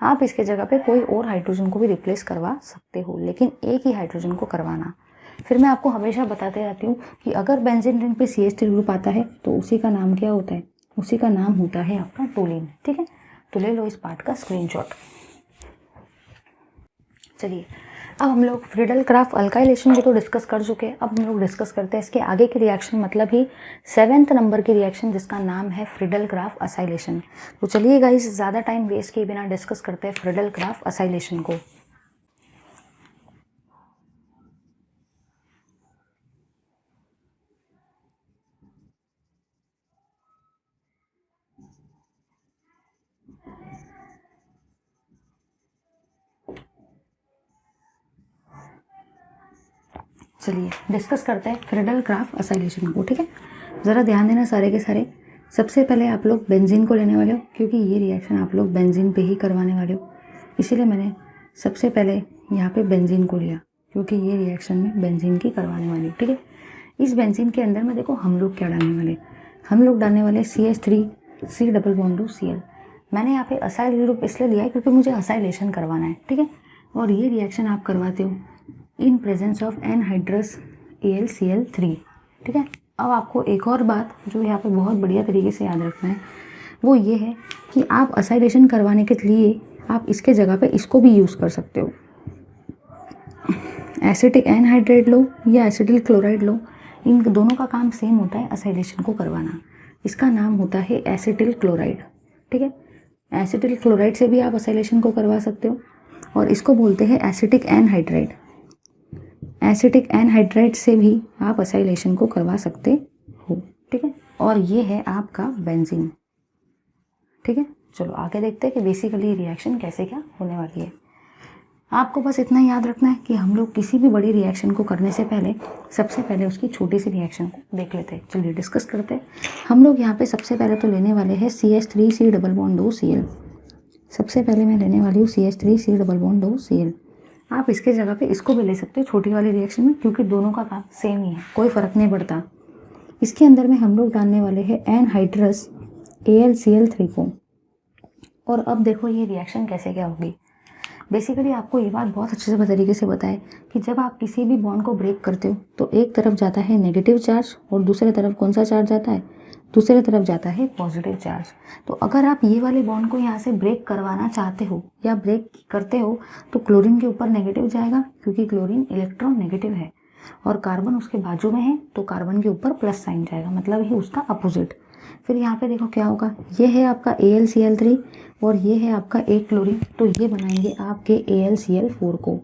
आप इसके जगह पे कोई और हाइड्रोजन को भी रिप्लेस करवा सकते हो, लेकिन एक ही हाइड्रोजन को करवाना। फिर मैं आपको हमेशा बताते रहती हूँ कि अगर बेंजीन रिंग पे CH3 ग्रुप आता है तो उसी का नाम क्या होता है, उसी का नाम होता है आपका टोलिन। ठीक है, तो ले लो इस पार्ट का स्क्रीनशॉट। चलिए अब हम लोग फ्रीडल क्राफ्ट अल्काइलेशन को तो डिस्कस कर चुके हैं, अब हम लोग डिस्कस करते हैं इसके आगे की रिएक्शन, मतलब ही 7th नंबर की रिएक्शन जिसका नाम है फ्रीडल क्राफ्ट असाइलेशन। तो चलिए गाइस ज़्यादा टाइम वेस्ट किए बिना डिस्कस करते हैं फ्रीडल क्राफ्ट असाइलेशन को। चलिए डिस्कस करते हैं फ्रीडल क्राफ्ट असाइलेशन को। ठीक है, ज़रा ध्यान देना सारे के सारे। सबसे पहले आप लोग बेंजीन को लेने वाले हो, क्योंकि ये रिएक्शन आप लोग बेंजीन पे ही करवाने वाले हो, इसीलिए मैंने सबसे पहले यहाँ पे बेंजीन को लिया, क्योंकि ये रिएक्शन में बेंजीन की करवाने वाली हूँ। ठीक है, इस बेंजीन के अंदर में देखो हम लोग क्या डालने वाले, हम लोग डालने वाले CH3C+Cl। मैंने यहाँ पे असाइल ग्रुप इसलिए लिया है क्योंकि मुझे असाइलेशन करवाना है। ठीक है, और ये रिएक्शन आप करवाते हो इन प्रेजेंस ऑफ एनहाइड्रस AlCl3। ठीक है, अब आपको एक और बात जो यहाँ पे बहुत बढ़िया तरीके से याद रखना है वो ये है कि आप असाइलेशन करवाने के लिए आप इसके जगह पे इसको भी यूज़ कर सकते हो। एसिटिक एनहाइड्रेट लो या एसिटिल क्लोराइड लो, इन दोनों का काम सेम होता है असाइलेशन को करवाना। इसका नाम होता है एसिटिल क्लोराइड। ठीक है, एसिटिल क्लोराइड से भी आप असाइलेशन को करवा सकते हो और इसको बोलते हैं एसिटिक एनहाइड्राइड। एसिटिक एनहाइड्राइड से भी आप असाइलेशन को करवा सकते हो। ठीक है, और ये है आपका बेंजीन। ठीक है, चलो आगे देखते हैं कि बेसिकली रिएक्शन कैसे क्या होने वाली है। आपको बस इतना याद रखना है कि हम लोग किसी भी बड़ी रिएक्शन को करने से पहले सबसे पहले उसकी छोटी सी रिएक्शन को देख लेते हैं। चलिए डिस्कस करते हैं। हम लोग यहाँ पे सबसे पहले तो लेने वाले हैं CH3C+2Cl। सबसे पहले मैं लेने वाली हूँ CH3C+2Cl। आप इसके जगह पे इसको भी ले सकते हो छोटी वाली रिएक्शन में, क्योंकि दोनों का काम सेम ही है, कोई फ़र्क नहीं पड़ता। इसके अंदर में हम लोग डालने वाले हैं एनहाइड्रस AlCl3 को। और अब देखो ये रिएक्शन कैसे क्या होगी। बेसिकली आपको ये बात बहुत अच्छे से तरीके से बताए कि जब आप किसी भी बॉन्ड को ब्रेक करते हो तो एक तरफ जाता है नेगेटिव चार्ज और दूसरे तरफ कौन सा चार्ज जाता है, दूसरे तरफ जाता है पॉजिटिव चार्ज। तो अगर आप ये वाले बॉन्ड को यहाँ से ब्रेक करवाना चाहते हो या ब्रेक करते हो तो क्लोरीन के ऊपर नेगेटिव जाएगा, क्योंकि क्लोरीन इलेक्ट्रॉन नेगेटिव है और कार्बन उसके बाजू में है, तो कार्बन के ऊपर प्लस साइन जाएगा, मतलब ही उसका अपोजिट। फिर यहाँ पे देखो क्या होगा, ये है आपका AlCl3 और ये है आपका एक क्लोरीन, तो ये बनाएंगे आपके AlCl4 को,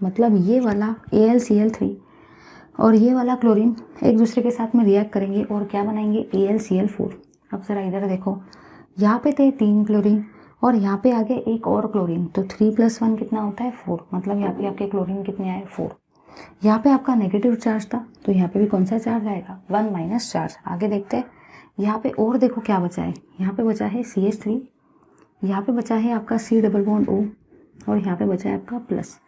मतलब ये वाला AlCl3 और ये वाला क्लोरीन एक दूसरे के साथ में रिएक्ट करेंगे और क्या बनाएंगे, AlCl4। अब ज़रा इधर देखो, यहाँ पे थे 3 क्लोरीन और यहाँ पे आगे एक और क्लोरीन, तो 3 + 1 कितना होता है 4, मतलब यहाँ पे आपके क्लोरीन कितने आए 4। यहाँ पे आपका नेगेटिव चार्ज था तो यहाँ पे भी कौन सा चार्ज आएगा, 1 - चार्ज। आगे देखते हैं, यहाँ पे और देखो क्या बचा है, यहाँ पे बचा है CH3, यहाँ पे बचा है आपका C डबल बॉन्ड O और यहाँ पे बचा है आपका प्लस।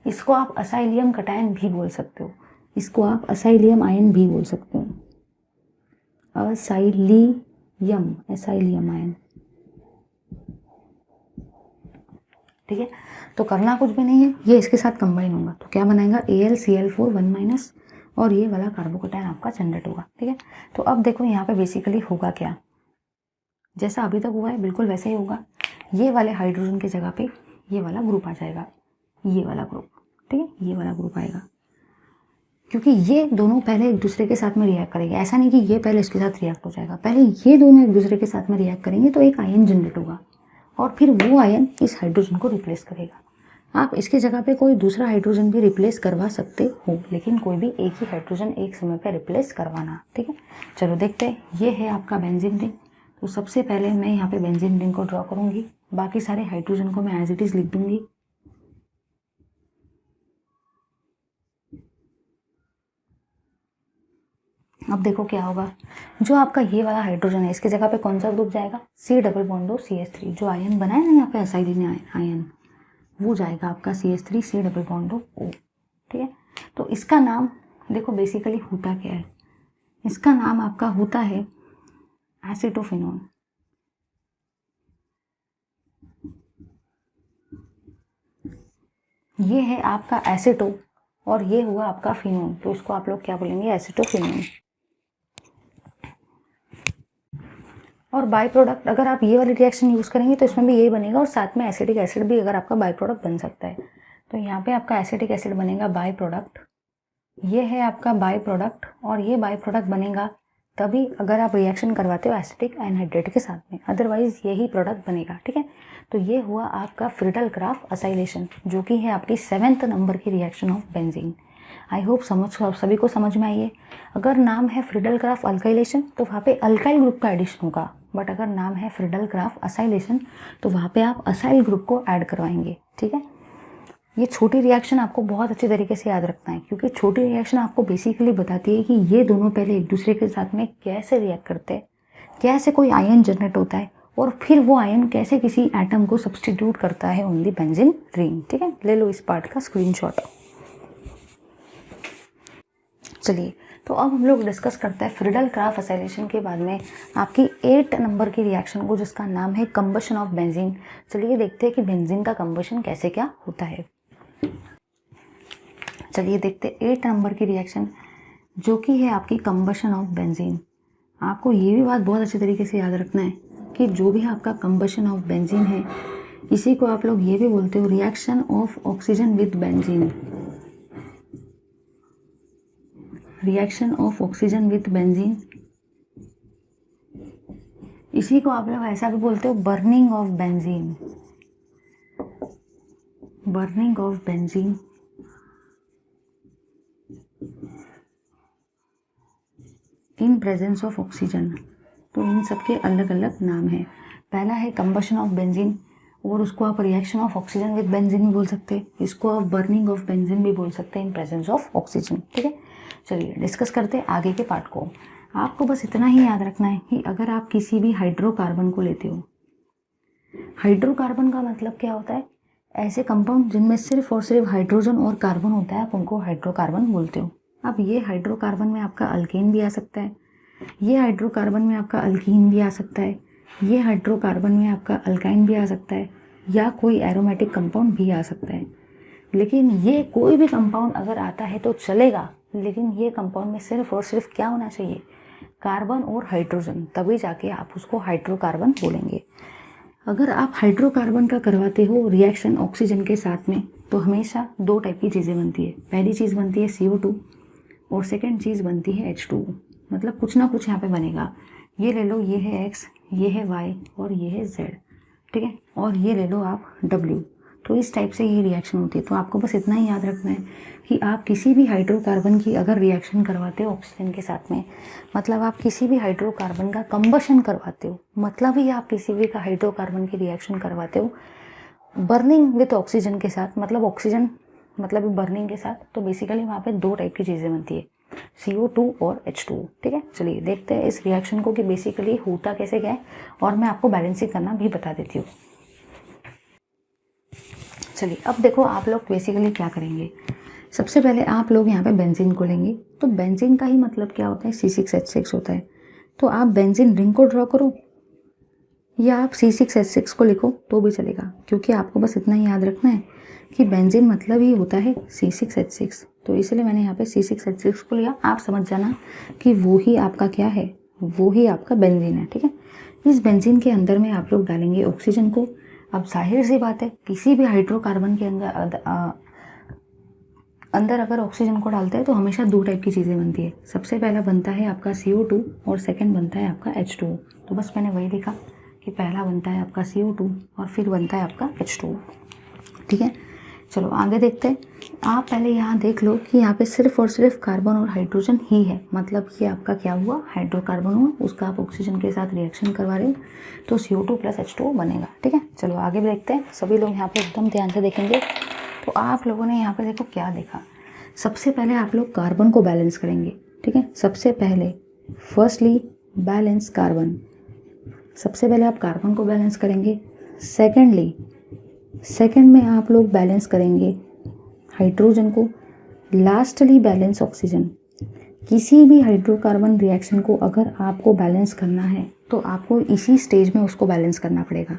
इसको आप असाइलियम कटायन भी बोल सकते हो, इसको आप असाइलियम आयन भी बोल सकते हो, असाइलियम आयन। ठीक है, तो करना कुछ भी नहीं है, ये इसके साथ कंबाइन होगा तो क्या बनाएगा, AlCl4 1- और ये वाला कार्बोकैटायन आपका जनरेट होगा। ठीक है, तो अब देखो यहाँ पे बेसिकली होगा क्या, जैसा अभी तक हुआ है बिल्कुल वैसे ही होगा। ये वाले हाइड्रोजन की जगह पे ये वाला ग्रुप आ जाएगा, ये वाला ग्रुप। ठीक है, ये वाला ग्रुप आएगा, क्योंकि ये दोनों पहले एक दूसरे के साथ में रिएक्ट करेंगे। ऐसा नहीं कि ये पहले इसके साथ रिएक्ट हो जाएगा, पहले ये दोनों एक दूसरे के साथ में रिएक्ट करेंगे तो एक आयन जनरेट होगा और फिर वो आयन इस हाइड्रोजन को रिप्लेस करेगा। आप इसकी जगह पे कोई दूसरा हाइड्रोजन भी रिप्लेस करवा सकते हो, लेकिन कोई भी एक ही हाइड्रोजन एक समय पे रिप्लेस करवाना। ठीक है, चलो देखते हैं, ये है आपका बेंजीन रिंग। तो सबसे पहले मैं यहाँ पे बेंजीन रिंग को ड्रॉ करूँगी, बाकी सारे हाइड्रोजन को मैं एज इट इज़ लिख दूँगी। अब देखो क्या होगा, जो आपका ये वाला हाइड्रोजन है इसकी जगह पे कौन सा ग्रुप जाएगा, C double bond O CH3, जो आयन बना है ना यहाँ पे असाइलिन आयन, वो जाएगा आपका CH3 C double bond O। ठीक है, तो इसका नाम देखो बेसिकली होता क्या है, इसका नाम आपका होता है एसिटोफिनोन। ये है आपका एसिटो और ये हुआ आपका फिनोन, तो इसको आप लोग क्या बोलेंगे, एसिटोफिनोन। और बाय प्रोडक्ट अगर आप ये वाली रिएक्शन यूज़ करेंगे तो इसमें भी यही बनेगा और साथ में एसिटिक एसिड भी अगर आपका बाय प्रोडक्ट बन सकता है। तो यहाँ पे आपका एसिटिक एसिड बनेगा बाय प्रोडक्ट, ये है आपका बाय प्रोडक्ट और ये बाय प्रोडक्ट बनेगा तभी अगर आप रिएक्शन करवाते हो एसिटिक एनहाइड्रेट के साथ में, अदरवाइज यही प्रोडक्ट बनेगा। ठीक है, तो ये हुआ आपका फ्रिडल-क्राफ्ट असाइलेशन, जो कि है आपकी 7th नंबर की reaction of benzene. I hope सभी को समझ में आई है। अगर नाम है फ्रिडल-क्राफ्ट अल्काइलेशन तो वहाँ पे अल्काइल ग्रुप का एडिशन होगा, बट अगर नाम है फ्रिडल-क्राफ्ट असाइलेशन तो वहाँ पे आप असाइल ग्रुप को ऐड करवाएंगे। ठीक है, ये छोटी रिएक्शन आपको बहुत अच्छे तरीके से याद रखना है, क्योंकि छोटी रिएक्शन आपको बेसिकली बताती है कि ये दोनों पहले एक दूसरे के साथ में कैसे रिएक्ट करते हैं, कैसे कोई आयन जनरेट होता है और फिर वो आयन कैसे किसी एटम को सब्सटीट्यूट करता है ऑन द बेंजीन रिंग। ठीक है, ले लो इस पार्ट का स्क्रीनशॉट। चलिए, तो अब हम लोग डिस्कस करते हैं फ्रिडल-क्राफ्ट असाइलेशन के बाद में आपकी 8 नंबर की रिएक्शन को, जिसका नाम है कंबशन ऑफ बेंजीन। चलिए देखते हैं कि बेंजीन का कंबशन कैसे क्या होता है। चलिए देखते हैं 8 नंबर की रिएक्शन, जो कि है आपकी कंबशन ऑफ बेंजीन। आपको ये भी बात बहुत अच्छे तरीके से याद रखना है कि जो भी आपका कंबशन ऑफ बेंजीन है, इसी को आप लोग ये भी बोलते हो reaction of oxygen with benzene, reaction of oxygen with benzene. इसी को आप लोग ऐसा भी बोलते हो burning of benzene, burning of benzene. In presence of oxygen. तो इन सबके अलग अलग नाम है। पहला है कंबशन ऑफ बेंजीन और उसको आप reaction of oxygen with benzene भी बोल सकते हैं, इसको आप बर्निंग ऑफ बेंजीन भी बोल सकते हैं इन प्रेजेंस ऑफ ऑक्सीजन। ठीक है, चलिए डिस्कस करते हैं आगे के पार्ट को। आपको बस इतना ही याद रखना है कि अगर आप किसी भी हाइड्रोकार्बन को लेते हो, हाइड्रोकार्बन का मतलब क्या होता है, ऐसे कंपाउंड जिनमें सिर्फ और सिर्फ हाइड्रोजन और कार्बन होता है, आप उनको हाइड्रोकार्बन बोलते हो। अब ये हाइड्रोकार्बन में आपका अल्केन भी आ सकता है, ये हाइड्रोकार्बन में आपका अल्कीन भी आ सकता है, ये हाइड्रोकार्बन में आपका अल्काइन भी आ सकता है, या कोई एरोमेटिक कंपाउंड भी आ सकता है। लेकिन ये कोई भी कंपाउंड अगर आता है तो चलेगा, लेकिन ये कंपाउंड में सिर्फ और सिर्फ क्या होना चाहिए, कार्बन और हाइड्रोजन, तभी जाके आप उसको हाइड्रोकार्बन बोलेंगे। अगर आप हाइड्रोकार्बन का करवाते हो रिएक्शन ऑक्सीजन के साथ में, तो हमेशा दो टाइप की चीज़ें बनती है। पहली चीज़ बनती है CO2 और सेकंड चीज़ बनती है H2। मतलब कुछ ना कुछ यहाँ पे बनेगा। ये ले लो, ये है X, ये है Y और ये है Z, ठीक है, और ये ले लो आप W। तो इस टाइप से ये रिएक्शन होती है। तो आपको बस इतना ही याद रखना है कि आप किसी भी हाइड्रोकार्बन की अगर रिएक्शन करवाते हो ऑक्सीजन के साथ में, मतलब आप किसी भी हाइड्रोकार्बन का कंबशन करवाते हो, मतलब ही आप किसी भी का हाइड्रोकार्बन की रिएक्शन करवाते हो बर्निंग विथ ऑक्सीजन के साथ, मतलब ऑक्सीजन मतलब बर्निंग के साथ, तो बेसिकली वहाँ पे दो टाइप की चीज़ें बनती है, CO2 और H2। ठीक है, चलिए देखते हैं इस रिएक्शन को कि बेसिकली होता कैसे क्या है, और मैं आपको बैलेंसिंग करना भी बता देती हूँ। चलिए अब देखो आप लोग बेसिकली क्या करेंगे। सबसे पहले आप लोग यहाँ पे बेंजीन को लेंगे। तो बेंजीन का ही मतलब क्या होता है, C6H6 होता है। तो आप बेंजीन रिंग को ड्रॉ करो या आप C6H6 को लिखो तो भी चलेगा, क्योंकि आपको बस इतना ही याद रखना है कि बेंजीन मतलब ही होता है C6H6। तो इसलिए मैंने यहाँ पे C6H6 को लिया। आप समझ जाना कि वो ही आपका क्या है, वो ही आपका बेंजीन है। ठीक है, इस बेंजीन के अंदर में आप लोग डालेंगे ऑक्सीजन को। अब जाहिर सी बात है, किसी भी हाइड्रोकार्बन के अंदर अगर ऑक्सीजन को डालते हैं तो हमेशा दो टाइप की चीज़ें बनती है। सबसे पहला बनता है आपका CO2 और सेकंड बनता है आपका H2। तो बस मैंने वही लिखा कि पहला बनता है आपका CO2 और फिर बनता है आपका H2। ठीक है, चलो आगे देखते हैं। आप पहले यहाँ देख लो कि यहाँ पे सिर्फ और सिर्फ कार्बन और हाइड्रोजन ही है, मतलब ये आपका क्या हुआ, हाइड्रोकार्बन हुआ, उसका आप ऑक्सीजन के साथ रिएक्शन करवा रहे हो तो CO2 + H2 बनेगा। ठीक है, चलो आगे भी देखते हैं। सभी लोग यहाँ पे एकदम ध्यान से देखेंगे। तो आप लोगों ने यहाँ पे देखो क्या देखा। सबसे पहले आप लोग कार्बन को बैलेंस करेंगे। ठीक है, सबसे पहले फर्स्टली बैलेंस कार्बन, सबसे पहले आप कार्बन को बैलेंस करेंगे। सेकेंड में आप लोग बैलेंस करेंगे हाइड्रोजन को। Lastly balance oxygen. किसी भी हाइड्रोकार्बन रिएक्शन को अगर आपको बैलेंस करना है तो आपको इसी स्टेज में उसको बैलेंस करना पड़ेगा।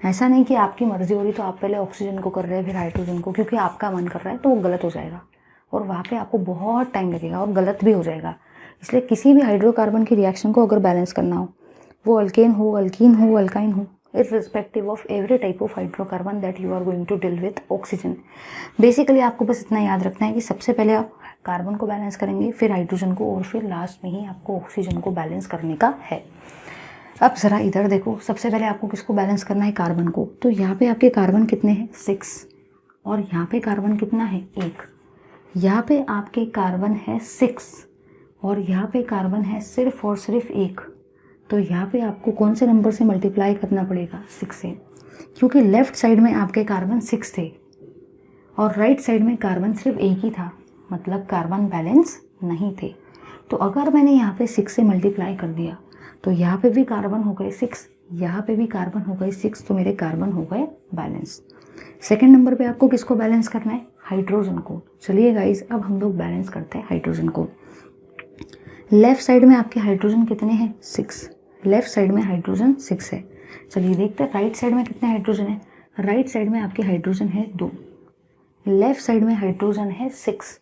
ऐसा नहीं कि आपकी मर्जी हो रही तो आप पहले ऑक्सीजन को कर रहे हैं फिर हाइड्रोजन को, क्योंकि आपका मन कर रहा है तो वो गलत हो जाएगा और वहाँ पे आपको बहुत टाइम लगेगा और गलत भी हो जाएगा। इसलिए किसी भी हाइड्रोकार्बन की रिएक्शन को अगर बैलेंस करना हो, वो अल्केन हो, अल्कीन हो, अल्काइन हो, irrespective of every type of hydrocarbon that you are going to deal with oxygen, basically आपको बस इतना याद रखना है कि सबसे पहले आप कार्बन को बैलेंस करेंगे, फिर हाइड्रोजन को, और फिर लास्ट में ही आपको ऑक्सीजन को बैलेंस करने का है। अब ज़रा इधर देखो, सबसे पहले आपको किसको बैलेंस करना है, कार्बन को। तो यहाँ पे आपके कार्बन कितने हैं, 6, और यहाँ पे कार्बन कितना है, 1। यहाँ पे आपके कार्बन है 6 और यहाँ पे कार्बन है सिर्फ और सिर्फ 1। तो यहाँ पे आपको कौन से नंबर से मल्टीप्लाई करना पड़ेगा, 6 से, क्योंकि लेफ्ट साइड में आपके कार्बन 6 थे और राइट साइड में कार्बन सिर्फ 1 ही था, मतलब कार्बन बैलेंस नहीं थे। तो अगर मैंने यहाँ पे 6 से मल्टीप्लाई कर दिया तो यहाँ पे भी कार्बन हो गए 6, यहाँ पे भी कार्बन हो गए 6, तो मेरे कार्बन हो गए बैलेंस। सेकेंड नंबर पे आपको किसको बैलेंस करना है, हाइड्रोजन को। चलिए गाइज, अब हम लोग बैलेंस करते हैं हाइड्रोजन को। लेफ्ट साइड में आपके हाइड्रोजन कितने हैं, 6। लेफ्ट साइड में हाइड्रोजन 6 है। चलिए देखते हैं राइट साइड में कितने हाइड्रोजन है। राइट साइड में आपके हाइड्रोजन है 2। लेफ्ट साइड में हाइड्रोजन है 6,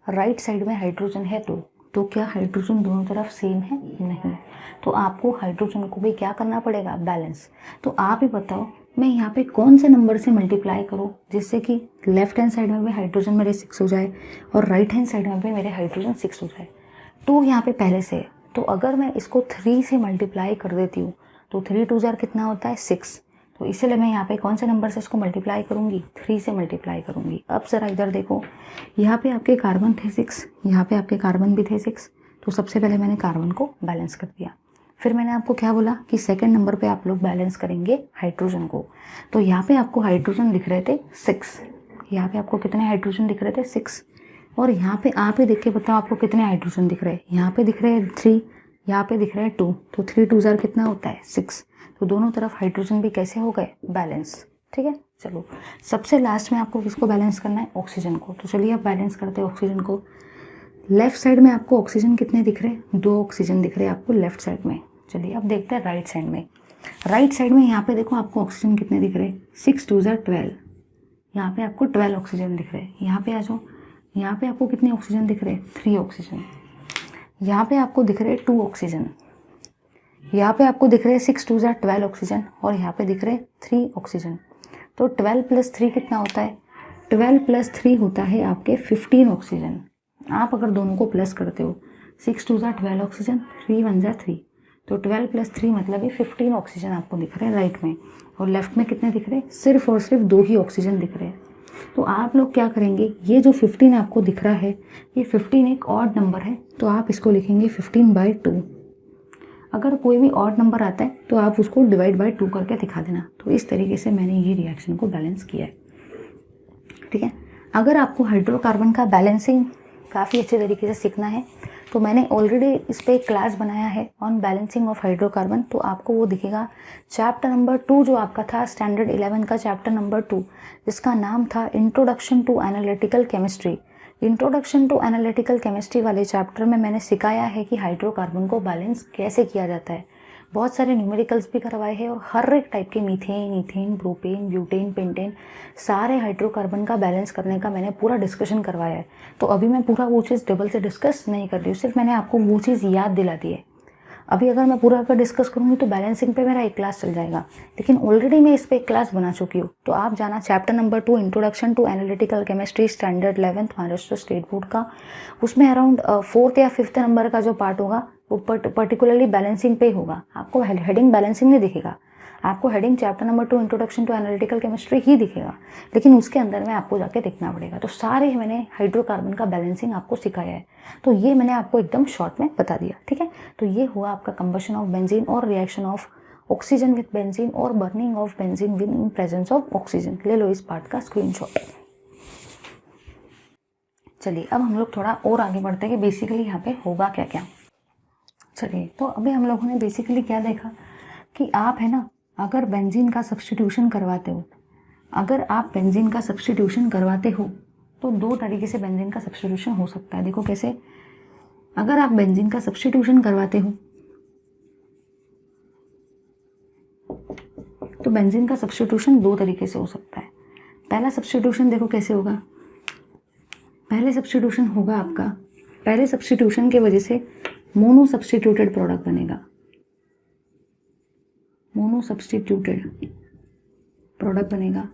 राइट साइड में हाइड्रोजन है 2। तो क्या हाइड्रोजन दोनों तरफ सेम है, नहीं। तो आपको हाइड्रोजन को भी क्या करना पड़ेगा, बैलेंस। तो आप ही बताओ मैं यहाँ पे कौन से नंबर से मल्टीप्लाई करूँ जिससे कि लेफ्ट हैंड साइड में भी हाइड्रोजन मेरे 6 हो जाए और राइट हैंड साइड में भी मेरे हाइड्रोजन 6 हो जाए। 2 यहाँ पे पहले से है, तो अगर मैं इसको 3 से मल्टीप्लाई कर देती हूँ तो 3 2 जार कितना होता है, 6। तो इसीलिए मैं यहाँ पे कौन से नंबर से इसको मल्टीप्लाई करूँगी, 3 से मल्टीप्लाई करूँगी। अब ज़रा इधर देखो, यहाँ पे आपके कार्बन थे 6, यहाँ पे आपके कार्बन भी थे 6। तो सबसे पहले मैंने कार्बन को बैलेंस कर दिया। फिर मैंने आपको क्या बोला कि सेकंड नंबर पे आप लोग बैलेंस करेंगे हाइड्रोजन को। तो यहाँ पे आपको हाइड्रोजन दिख रहे थे 6, यहाँ पे आपको कितने हाइड्रोजन दिख रहे थे, 6। और यहाँ पे आप ही देख के बताओ आपको कितने हाइड्रोजन दिख रहे हैं, यहाँ पे दिख रहे हैं 3, यहाँ पे दिख रहे हैं 2। तो 3 2 जार कितना होता है, 6। तो दोनों तरफ हाइड्रोजन भी कैसे हो गए, बैलेंस। ठीक है, चलो सबसे लास्ट में आपको किसको बैलेंस करना है, ऑक्सीजन को। तो चलिए अब बैलेंस करते हैं ऑक्सीजन को। लेफ्ट साइड में आपको ऑक्सीजन कितने दिख रहे हैं, 2 ऑक्सीजन दिख रहे हैं आपको लेफ्ट साइड में। चलिए अब देखते हैं राइट साइड में। राइट साइड में यहाँ पे देखो आपको ऑक्सीजन कितने दिख रहे हैं, 6 2 12। यहाँ पे आपको 12 ऑक्सीजन दिख रहे हैं। यहाँ पे आ जाओ, यहाँ पे आपको कितने ऑक्सीजन दिख रहे हैं, 3 ऑक्सीजन। यहाँ पे आपको दिख रहे हैं 2 ऑक्सीजन। यहाँ पे आपको दिख रहे हैं 6 2 12 ऑक्सीजन, और यहाँ पे दिख रहे हैं 3 ऑक्सीजन। तो 12 + 3 कितना होता है, 12 + 3 होता है आपके 15 ऑक्सीजन। आप अगर दोनों को प्लस करते हो, 6 2 12 ऑक्सीजन, 3 1 3, तो 12 + 3 मतलब ये 15 ऑक्सीजन आपको दिख रहे हैं राइट में। और लेफ्ट में कितने दिख रहे हैं, सिर्फ और सिर्फ 2 ही ऑक्सीजन दिख रहे हैं। तो आप लोग क्या करेंगे, ये जो 15 आपको दिख रहा है, ये 15 एक ऑड नंबर है, तो आप इसको लिखेंगे 15/2। अगर कोई भी ऑड नंबर आता है तो आप उसको डिवाइड बाय 2 करके दिखा देना। तो इस तरीके से मैंने ये रिएक्शन को बैलेंस किया है, ठीक है। अगर आपको हाइड्रोकार्बन का बैलेंसिंग काफ़ी अच्छे तरीके से सीखना है तो मैंने ऑलरेडी इस पर एक क्लास बनाया है ऑन बैलेंसिंग ऑफ हाइड्रोकार्बन, तो आपको वो दिखेगा चैप्टर नंबर 2 जो आपका था स्टैंडर्ड 11 का चैप्टर नंबर 2, जिसका नाम था introduction to analytical chemistry. Introduction to analytical chemistry वाले चैप्टर में मैंने सिखाया है कि हाइड्रोकार्बन को बैलेंस कैसे किया जाता है। बहुत सारे न्यूमेरिकल्स भी करवाए हैं, और हर एक टाइप के methane, ethane, propane, butane, pentane, सारे हाइड्रोकार्बन का बैलेंस करने का मैंने पूरा डिस्कशन करवाया है। तो अभी मैं पूरा वो चीज़ टेबल से डिस्कस नहीं कर रही हूँ, सिर्फ मैंने आपको वो चीज़ याद दिला दी है। अभी अगर मैं पूरा का डिस्कस करूँगी तो बैलेंसिंग पे मेरा एक क्लास चल जाएगा, लेकिन ऑलरेडी मैं इस पर एक क्लास बना चुकी हूँ। तो आप जाना chapter number 2 introduction to analytical chemistry standard 11th Maharashtra state board का, उसमें अराउंड 4th या 5th नंबर का जो पार्ट होगा वो पर्टिकुलरली बैलेंसिंग पे होगा। आपको हेडिंग बैलेंसिंग नहीं दिखेगा, आपको heading chapter number 2 introduction to analytical chemistry ही दिखेगा, लेकिन उसके अंदर में आपको जाके देखना पड़ेगा। तो सारे मैंने हाइड्रोकार्बन का बैलेंसिंग आपको सिखाया है, तो ये मैंने आपको एकदम शॉर्ट में बता दिया, ठीक है। तो ये हुआ आपका कंबशन ऑफ बेंजीन और reaction of oxygen with benzene और burning of benzene with in presence of oxygen. ले लो इस पार्ट का स्क्रीनशॉट। चलिए अब हम लोग थोड़ा और आगे बढ़ते हैं कि बेसिकली यहाँ पे होगा क्या क्या। चलिए, तो अभी हम लोगों ने बेसिकली क्या देखा कि आप है ना, अगर बेंजीन का सब्स्टिट्यूशन करवाते हो, अगर आप बेंजीन का सब्स्टिट्यूशन करवाते हो तो 2 तरीके से बेंजीन का सब्स्टिट्यूशन हो सकता है। देखो कैसे, अगर आप बेंजीन का सब्स्टिट्यूशन करवाते हो तो बेंजीन का सब्स्टिट्यूशन 2 तरीके से हो सकता है। पहला सब्स्टिट्यूशन देखो कैसे होगा, पहले सब्स्टिट्यूशन होगा आपका, पहले सब्स्टिट्यूशन के वजह से मोनो सब्स्टिट्यूटेड प्रोडक्ट बनेगा, मोनो सब्स्टिट्यूटेड प्रोडक्ट बनेगा।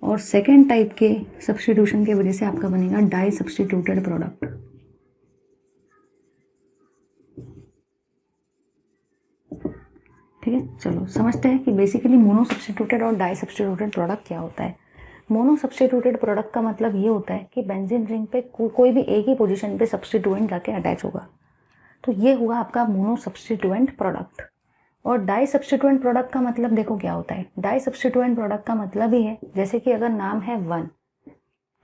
और सेकेंड टाइप के सब्स्टिट्यूशन के वजह से आपका बनेगा डाई सब्स्टिट्यूटेड प्रोडक्ट। ठीक है, चलो समझते हैं कि बेसिकली मोनो सब्स्टिट्यूटेड और डाई सब्स्टिट्यूटेड प्रोडक्ट क्या होता है। मोनो सब्स्टिट्यूटेड प्रोडक्ट का मतलब ये होता है कि बेंजीन रिंग पे कोई भी एक ही पोजीशन पे सब्स्टिट्यूएंट जाके अटैच होगा, तो ये हुआ आपका मोनो सब्स्टिट्यूएंट प्रोडक्ट। और डाई सब्स्टिट्यूएंट प्रोडक्ट का मतलब देखो क्या होता है, डाई सब्स्टिट्यूएंट प्रोडक्ट का मतलब ही है, जैसे कि अगर नाम है 1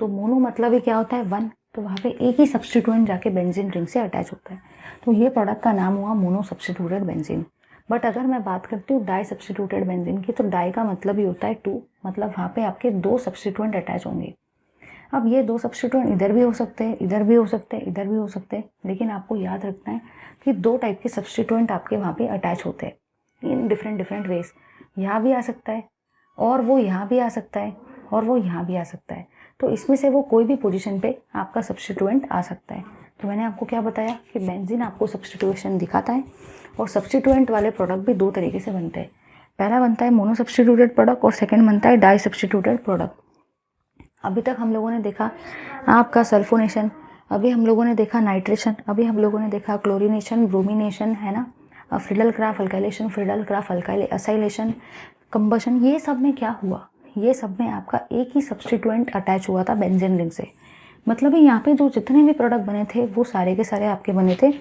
तो मोनो मतलब ही क्या होता है 1, तो वहाँ पे एक ही सब्स्टिट्यूएंट जाके बेंजीन रिंग से अटैच होता है, तो ये प्रोडक्ट का नाम हुआ मोनो सब्स्टिट्यूटेड बेंजीन। बट अगर मैं बात करती हूँ डाई सब्स्टिट्यूटेड बेंजीन की, तो डाई का मतलब ही होता है 2, मतलब वहाँ पे आपके 2 सब्स्टिट्यूएंट अटैच होंगे। अब ये 2 सब्स्टिट्यूएंट इधर भी हो सकते हैं, इधर भी हो सकते हैं, इधर भी हो सकते हैं, लेकिन आपको याद रखना है कि 2 टाइप के सब्स्टिट्यूएंट आपके वहाँ पे अटैच होते हैं इन डिफरेंट वेज। यहाँ भी आ सकता है, और वो यहाँ भी आ सकता है, और वो यहाँ भी आ सकता है, तो इसमें से वो कोई भी पोजीशन पे आपका सब्स्टिट्यूएंट आ सकता है। तो मैंने आपको क्या बताया कि बेंजीन आपको सब्स्टिट्यूशन दिखाता है, और सब्स्टिट्यूएंट वाले प्रोडक्ट भी 2 तरीके से बनते हैं। पहला बनता है मोनो सब्स्टिट्यूटेड प्रोडक्ट, और सेकेंड बनता है डाई सब्स्टिट्यूटेड प्रोडक्ट। अभी तक हम लोगों ने देखा आपका सल्फोनेशन, अभी हम लोगों ने देखा नाइट्रेशन, अभी हम लोगों ने देखा क्लोरीनेशन, ब्रोमिनेशन, है ना, Friedel Crafts alkylation, Friedel Crafts acylation, combustion. ये सब में क्या हुआ, ये सब में आपका एक ही सब्स्टिट्यूएंट अटैच हुआ था बेंजीन रिंग से। मतलब यहाँ पे जो जितने भी प्रोडक्ट बने थे वो सारे के सारे आपके बने थे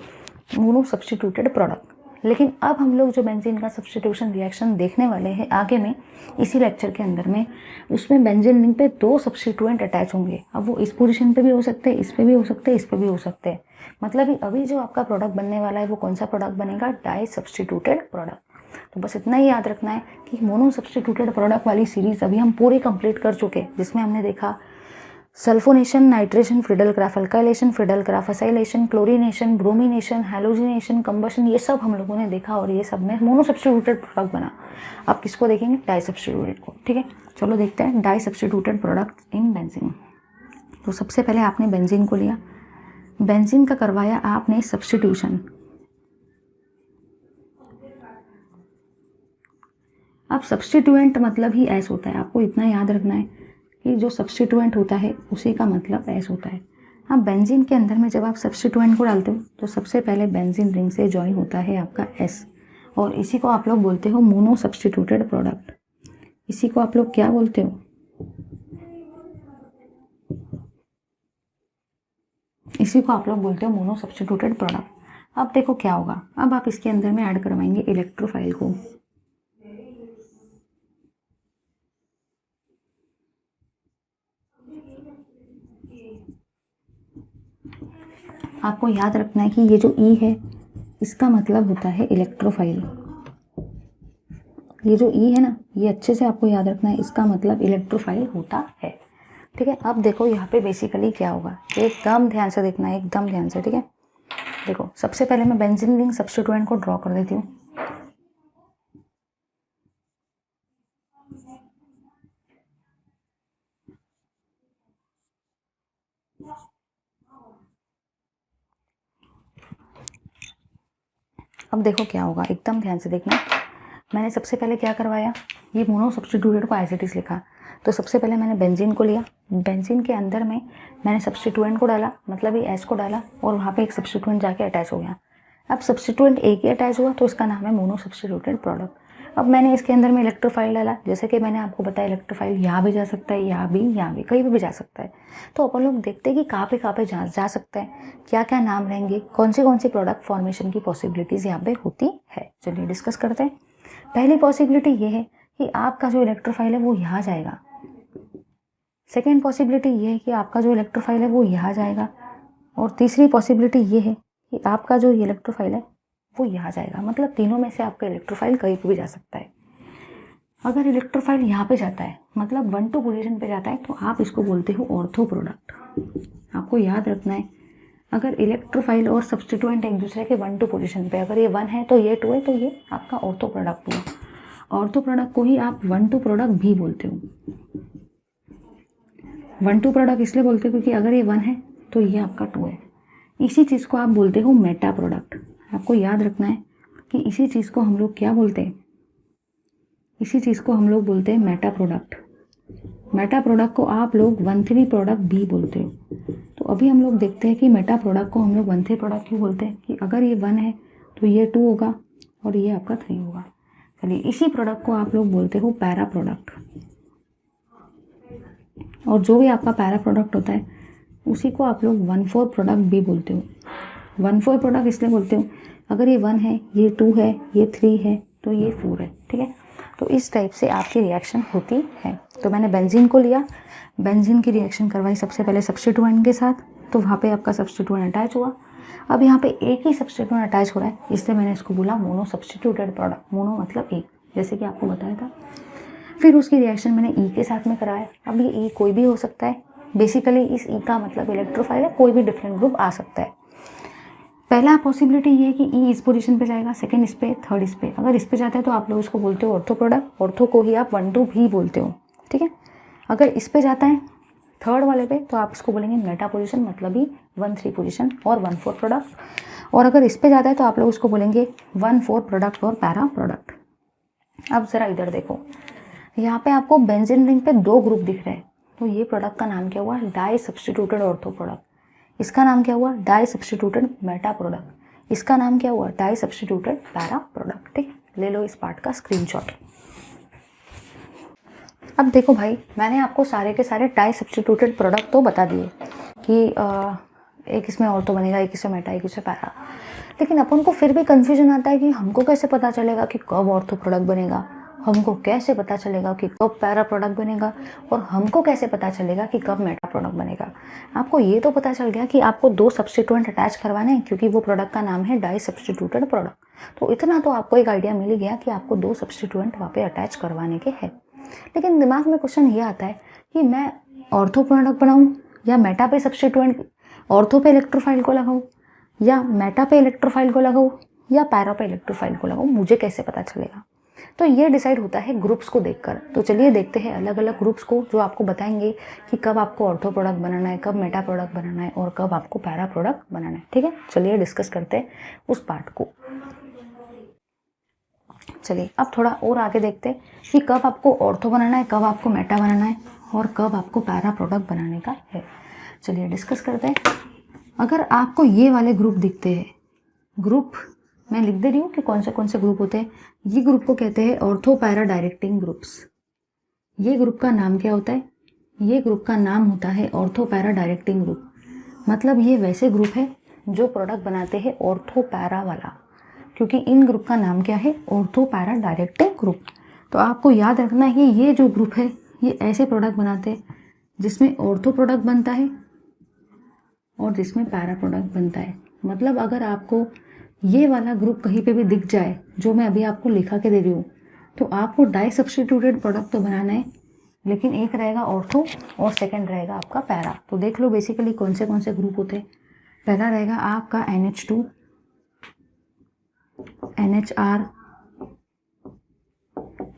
मोनो सब्स्टिट्यूटेड प्रोडक्ट। लेकिन अब हम लोग जो बेंजीन का सब्स्टिट्यूशन रिएक्शन देखने वाले हैं आगे में इसी लेक्चर के अंदर में, उसमें बेंजीन रिंग पे 2 सब्स्टिट्यूएंट अटैच होंगे। अब वो इस पोजीशन पे भी हो सकते हैं, इस पे भी हो सकते हैं, इस पे भी हो सकते हैं। मतलब अभी जो आपका प्रोडक्ट बनने वाला है वो कौन सा प्रोडक्ट बनेगा, डाई सब्स्टिट्यूटेड प्रोडक्ट। तो बस इतना ही याद रखना है कि मोनो सब्स्टिट्यूटेड प्रोडक्ट वाली सीरीज अभी हम पूरी कंप्लीट कर चुके, जिसमें हमने देखा sulphonation, nitration, Friedel graph, alkylation, Friedel graph, acylation, chlorination, bromination, halogenation, combustion, ये सब हम लोगों ने देखा और ये सब में मोनो सब्स्टिट्यूटेड प्रोडक्ट बना। आप किसको देखेंगे? डाई सब्स्टिट्यूटेड को। ठीक है, चलो देखते हैं di substituted product in benzene. तो सबसे पहले आपने बेंजीन को लिया, बेंजीन का करवाया आपने सब्स्टिट्यूशन। अब सब्स्टिट्यूएंट मतलब ही एस होता है, आपको इतना याद रखना है कि जो सब्स्टिट्यूएंट होता है उसी का मतलब एस होता है। अब बेंजीन के अंदर में जब आप सब्स्टिट्यूएंट को डालते हो तो सबसे पहले बेंजीन रिंग से ज्वाइन होता है आपका एस, और इसी को आप लोग बोलते हो मोनो सब्स्टिट्यूटेड प्रोडक्ट। इसी को आप लोग क्या बोलते हो? इसी को आप लोग बोलते हो मोनो सब्स्टिट्यूटेड प्रोडक्ट। अब देखो क्या होगा, अब आप इसके अंदर में ऐड करवाएंगे इलेक्ट्रोफाइल को। आपको याद रखना है कि ये जो ई है इसका मतलब होता है इलेक्ट्रोफाइल। ये जो ई है ना, ये अच्छे से आपको याद रखना है, इसका मतलब इलेक्ट्रोफाइल होता है। ठीक है, अब देखो यहाँ पे बेसिकली क्या होगा, एकदम ध्यान से देखना है, एकदम ध्यान से। ठीक है, देखो सबसे पहले मैं बेंजीन रिंग सब्स्टिट्यूएंट को ड्रॉ कर देती हूँ। अब देखो क्या होगा, एकदम ध्यान से देखना। मैंने सबसे पहले क्या करवाया, ये मोनो सब्स्टिट्यूटेड को एज इट इज लिखा। तो सबसे पहले मैंने बेंजीन को लिया, बेंजीन के अंदर में मैंने सब्स्टिट्यूएंट को डाला, मतलब ये एस को डाला, और वहाँ पे एक सब्स्टिट्यूएंट जाके अटैच हो गया। अब सब्स्टिट्यूएंट एक ही अटैच हुआ तो इसका नाम है मोनो सब्स्टिट्यूटेड प्रोडक्ट। अब मैंने इसके अंदर में इलेक्ट्रोफाइल डाला, जैसे कि मैंने आपको बताया इलेक्ट्रोफाइल यहाँ भी जा सकता है, यहाँ भी कहीं भी जा सकता है। तो अपन लोग देखते हैं कि कहाँ पे जा सकता है, क्या क्या नाम रहेंगे, कौन सी प्रोडक्ट फॉर्मेशन की पॉसिबिलिटीज़ यहाँ पे होती है। चलिए डिस्कस करते हैं। पहली पॉसिबिलिटी ये है कि आपका जो इलेक्ट्रोफाइल है वो यहाँ जाएगा। सेकेंड पॉसिबिलिटी ये है कि आपका जो इलेक्ट्रोफाइल है वो यहाँ जाएगा, और तीसरी पॉसिबिलिटी ये है कि आपका जो इलेक्ट्रोफाइल है वो यहाँ जाएगा। मतलब तीनों में से आपका इलेक्ट्रोफाइल कहीं पर भी जा सकता है। अगर इलेक्ट्रोफाइल यहाँ पे जाता है, मतलब 1-2 पोजीशन पे जाता है, तो आप इसको बोलते हो ऑर्थो प्रोडक्ट। आपको याद रखना है, अगर इलेक्ट्रोफाइल और सब्स्टिट्यूएंट एक दूसरे के 1-2 पोजीशन पे, अगर ये 1 है तो ये 2 है, तो ये आपका ऑर्थो प्रोडक्ट हुआ। ऑर्थो प्रोडक्ट को ही आप 1-2 प्रोडक्ट भी बोलते हो। 1-2 प्रोडक्ट इसलिए बोलते हो क्योंकि अगर ये 1 है तो ये आपका 2 है। इसी चीज़ को आप बोलते हो मेटा प्रोडक्ट। आपको याद रखना है कि इसी चीज़ को हम लोग क्या बोलते हैं, इसी चीज़ को हम लोग बोलते हैं मेटा प्रोडक्ट। मेटा प्रोडक्ट को आप लोग 1-3 प्रोडक्ट भी बोलते हो। तो अभी हम लोग देखते हैं कि मेटा प्रोडक्ट को हम लोग 1-3 प्रोडक्ट क्यों बोलते हैं, कि अगर ये 1 है तो ये 2 होगा और ये आपका 3 होगा। चलिए, इसी प्रोडक्ट को आप लोग बोलते हो पैरा प्रोडक्ट। और जो भी आपका पैरा प्रोडक्ट होता है उसी को आप लोग 1-4 प्रोडक्ट भी बोलते हो। 1-4 प्रोडक्ट इसलिए बोलते हो, अगर ये 1 है, ये 2 है, ये 3 है, तो ये 4 है। ठीक है, तो इस टाइप से आपकी रिएक्शन होती है। तो मैंने बेंजीन को लिया, बेंजीन की रिएक्शन करवाई सबसे पहले सब्स्टिट्यूएंट के साथ, तो वहाँ पे आपका सब्स्टिट्यूएंट अटैच हुआ। अब यहाँ पे एक ही सब्स्टिट्यूएंट अटैच हो रहा है, इसलिए मैंने इसको बोला मोनो सब्स्टिट्यूटेड प्रोडक्ट। मोनो मतलब एक, जैसे कि आपको बताया था। फिर उसकी रिएक्शन मैंने ई के साथ में कराया। अब ये ई कोई भी हो सकता है, बेसिकली इस ई का मतलब इलेक्ट्रोफाइल है, कोई भी डिफरेंट ग्रुप आ सकता है। पहला पॉसिबिलिटी ये है कि ई इस पोजीशन पे जाएगा, सेकंड इस पे, थर्ड इस पे। अगर इस पे जाता है तो आप लोग इसको बोलते हो ऑर्थो प्रोडक्ट। ऑर्थो को ही आप 1-2 भी बोलते हो। ठीक है, अगर इस पे जाता है थर्ड वाले पे तो आप इसको बोलेंगे मेटा पोजीशन, मतलब ही 1-3 पोजीशन और 1-4 प्रोडक्ट। और अगर इस पे जाता है तो आप लोग इसको बोलेंगे 1-4 प्रोडक्ट और पैरा प्रोडक्ट। अब ज़रा इधर देखो, यहाँ पे आपको बेंजीन रिंग पे 2 ग्रुप दिख रहे हैं, तो ये प्रोडक्ट का नाम क्या हुआ, डाई सब्स्टिट्यूटेड ऑर्थो प्रोडक्ट। इसका नाम क्या हुआ, डाई सब्स्टिट्यूटेड मेटा प्रोडक्ट। इसका नाम क्या हुआ, डाई सब्स्टिट्यूटेड पैरा प्रोडक्ट। ठीक, ले लो इस पार्ट का स्क्रीनशॉट। अब देखो भाई, मैंने आपको सारे के सारे डाई सब्स्टिट्यूटेड प्रोडक्ट तो बता दिए कि एक इसमें ऑर्थो बनेगा, एक इसमें मेटा, एक इसमें पैरा। लेकिन अपन को फिर भी कन्फ्यूजन आता है कि हमको कैसे पता चलेगा कि कब ऑर्थो प्रोडक्ट बनेगा, हमको कैसे पता चलेगा कि कब पैरा प्रोडक्ट बनेगा, और हमको कैसे पता चलेगा कि कब मेटा प्रोडक्ट बनेगा। आपको ये तो पता चल गया कि आपको 2 सब्स्टिट्यूएंट अटैच करवाने हैं, क्योंकि वो प्रोडक्ट का नाम है डाई सब्स्टिट्यूटेड प्रोडक्ट। तो इतना तो आपको एक आइडिया मिल गया कि आपको 2 सब्स्टिट्यूएंट वहाँ पे अटैच करवाने के हैं। लेकिन दिमाग में क्वेश्चन ये आता है कि मैं ऑर्थो प्रोडक्ट बनाऊँ या मेटा पे सब्स्टिट्यूएंट ऑर्थो पे इलेक्ट्रोफाइल को लगाऊं, या मेटा पे इलेक्ट्रोफाइल को लगाऊं, या पैरा पे इलेक्ट्रोफाइल को लगाऊं, मुझे कैसे पता चलेगा? तो ये डिसाइड होता है ग्रुप्स को देखकर। तो चलिए देखते हैं अलग अलग ग्रुप्स को जो आपको बताएंगे कि कब आपको ऑर्थो प्रोडक्ट बनाना है, कब मेटा प्रोडक्ट बनाना है और कब आपको पैरा प्रोडक्ट बनाना है। ठीक है, चलिए डिस्कस करते हैं उस पार्ट को। चलिए अब थोड़ा और आगे देखते हैं कि कब आपको ऑर्थो बनाना है, कब आपको मेटा बनाना है और कब आपको पैरा प्रोडक्ट बनाने का है। चलिए डिस्कस करते हैं। अगर आपको ये वाले ग्रुप दिखते हैं, ग्रुप मैं लिख दे रही हूँ कि कौन से ग्रुप होते हैं। ये ग्रुप को कहते हैं ऑर्थो पैरा डायरेक्टिंग ग्रुप्स। ये ग्रुप का नाम क्या होता है? ये ग्रुप का नाम होता है ऑर्थो पैरा डायरेक्टिंग ग्रुप। मतलब ये वैसे ग्रुप है जो प्रोडक्ट बनाते हैं ऑर्थो पैरा वाला, क्योंकि इन ग्रुप का नाम क्या है? Ortho para directing group. तो आपको याद रखना है कि ये जो ग्रुप है ये ऐसे प्रोडक्ट बनाते हैं जिसमें ऑर्थो प्रोडक्ट बनता है और जिसमें पैरा प्रोडक्ट बनता है। मतलब अगर आपको ये वाला ग्रुप कहीं पे भी दिख जाए जो मैं अभी आपको लिखा के दे रही हूँ, तो आपको डाई सब्स्टिट्यूटेड प्रोडक्ट तो बनाना है, लेकिन एक रहेगा ऑर्थो और सेकंड रहेगा आपका पैरा। तो देख लो बेसिकली कौन से ग्रुप होते हैं। पहला रहेगा आपका NH2, NHR,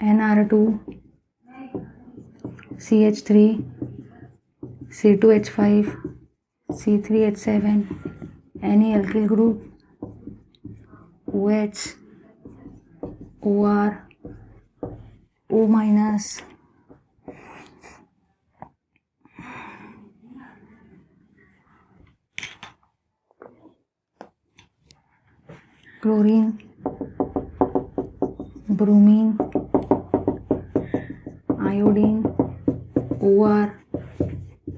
NR2, CH3, C2H5, C3H7, any alkyl group, OH, OR, O minus, chlorine, bromine, iodine, OR,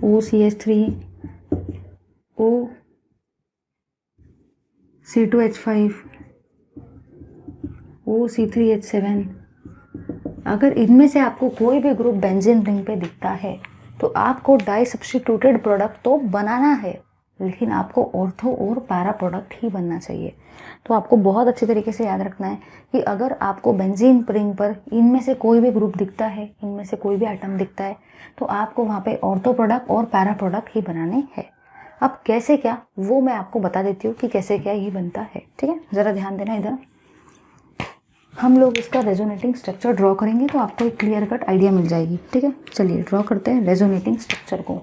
OCH3, O, C2H5, OC3H7। अगर इनमें से आपको कोई भी ग्रुप बेंजीन रिंग पे दिखता है तो आपको डाई सब्स्टिट्यूटेड प्रोडक्ट तो बनाना है, लेकिन आपको ऑर्थो और पैरा प्रोडक्ट ही बनना चाहिए। तो आपको बहुत अच्छी तरीके से याद रखना है कि अगर आपको बेंजीन रिंग पर इनमें से कोई भी ग्रुप दिखता है, इनमें से कोई भी आइटम दिखता है, तो आपको वहाँ पे ऑर्थो प्रोडक्ट और पैरा प्रोडक्ट ही बनाने हैं। अब कैसे क्या वो मैं आपको बता देती हूँ कि कैसे क्या ये बनता है। ठीक है, ज़रा ध्यान देना। इधर हम लोग इसका रेजोनेटिंग स्ट्रक्चर ड्रॉ करेंगे तो आपको एक क्लियर कट आइडिया मिल जाएगी। ठीक है, चलिए ड्रॉ करते हैं रेजोनेटिंग स्ट्रक्चर को।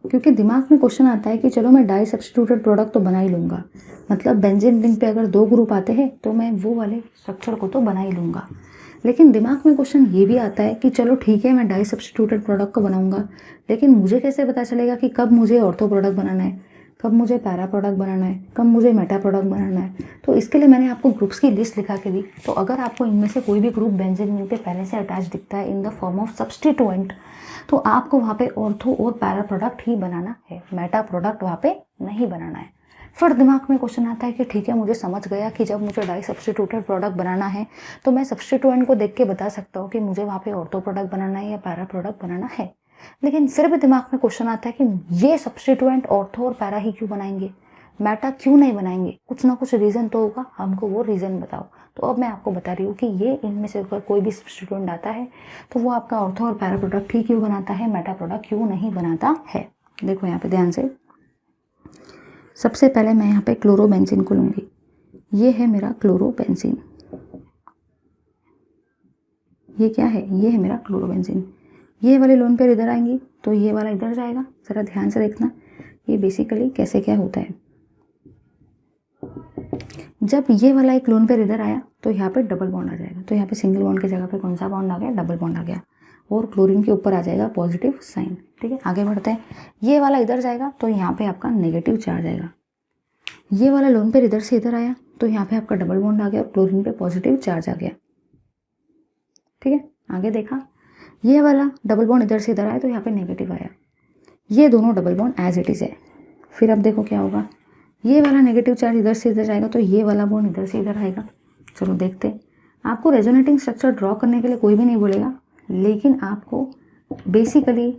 क्योंकि दिमाग में क्वेश्चन आता है कि चलो मैं डाई सब्स्टिट्यूटेड प्रोडक्ट तो बना ही लूँगा, मतलब बेंजीन रिंग पे अगर दो ग्रुप आते हैं तो मैं वो वाले स्ट्रक्चर को तो बना ही लूँगा। लेकिन दिमाग में क्वेश्चन ये भी आता है कि चलो ठीक है मैं डाई सब्स्टिट्यूटेड प्रोडक्ट को बनाऊँगा, लेकिन मुझे कैसे पता चलेगा कि कब मुझे ऑर्थो प्रोडक्ट बनाना है, कब मुझे पैरा प्रोडक्ट बनाना है, कब मुझे मेटा प्रोडक्ट बनाना है। तो इसके लिए मैंने आपको ग्रुप्स की लिस्ट लिखा के दी। तो अगर आपको इनमें से कोई भी ग्रुप बेंजीन रिंग पे पहले से अटैच दिखता है in the form of substituent, तो आपको वहाँ पे ऑर्थो और पैरा प्रोडक्ट ही बनाना है, मेटा प्रोडक्ट वहाँ पे नहीं बनाना है। फिर दिमाग में क्वेश्चन आता है कि ठीक है मुझे समझ गया कि जब मुझे डाई सब्स्टिट्यूटेड प्रोडक्ट बनाना है तो मैं सब्स्टिट्यूएंट को देख के बता सकता हूँ कि मुझे वहाँ पे ऑर्थो प्रोडक्ट बनाना है या पैरा प्रोडक्ट बनाना है। लेकिन फिर भी दिमाग में क्वेश्चन आता है कि ये सब्स्टिट्यूएंट ऑर्थो और पैरा ही क्यों बनाएंगे, मेटा क्यों नहीं बनाएंगे? कुछ ना कुछ रीज़न तो होगा, हमको वो रीज़न बताओ। तो अब मैं आपको बता रही हूँ कि ये इनमें से अगर कोई भी सब्स्टिट्यूएंट आता है तो वो आपका ऑर्थो और पैरा प्रोडक्ट ही क्यों बनाता है, मेटा प्रोडक्ट क्यों नहीं बनाता है। देखो यहाँ पे ध्यान से, सबसे पहले मैं यहाँ पे क्लोरोबेंजीन को लूँगी। ये है मेरा क्लोरोबेंजीन। ये क्या है? ये है मेरा क्लोरोबेंजीन। ये वाले लोन पेयर इधर आएंगी तो ये वाला इधर जाएगा। ज़रा ध्यान से देखना ये बेसिकली कैसे क्या होता है। जब ये वाला एक लोन पेयर इधर आया तो यहाँ पे डबल बॉन्ड आ जाएगा। तो यहाँ पे सिंगल बॉन्ड की जगह पे कौन सा बॉन्ड आ गया? डबल बॉन्ड आ गया। और क्लोरीन के ऊपर आ जाएगा पॉजिटिव साइन। ठीक है, आगे बढ़ते हैं। ये वाला इधर जाएगा तो यहाँ पे आपका नेगेटिव चार्ज आएगा। ये वाला लोन पेयर इधर से इधर आया तो यहाँ पे आपका डबल बॉन्ड आ गया और क्लोरीन पे पॉजिटिव चार्ज आ गया। ठीक है, आगे देखा, ये वाला डबल बॉन्ड इधर से इधर आया तो यहाँ पे नेगेटिव आया। ये दोनों double bond as it is है। फिर अब देखो क्या होगा, ये वाला नेगेटिव चार्ज इधर से इधर जाएगा तो ये वाला बॉन्ड इधर से इधर आएगा। चलो देखते हैं। आपको रेजोनेटिंग स्ट्रक्चर ड्रॉ करने के लिए कोई भी नहीं बोलेगा, लेकिन आपको बेसिकली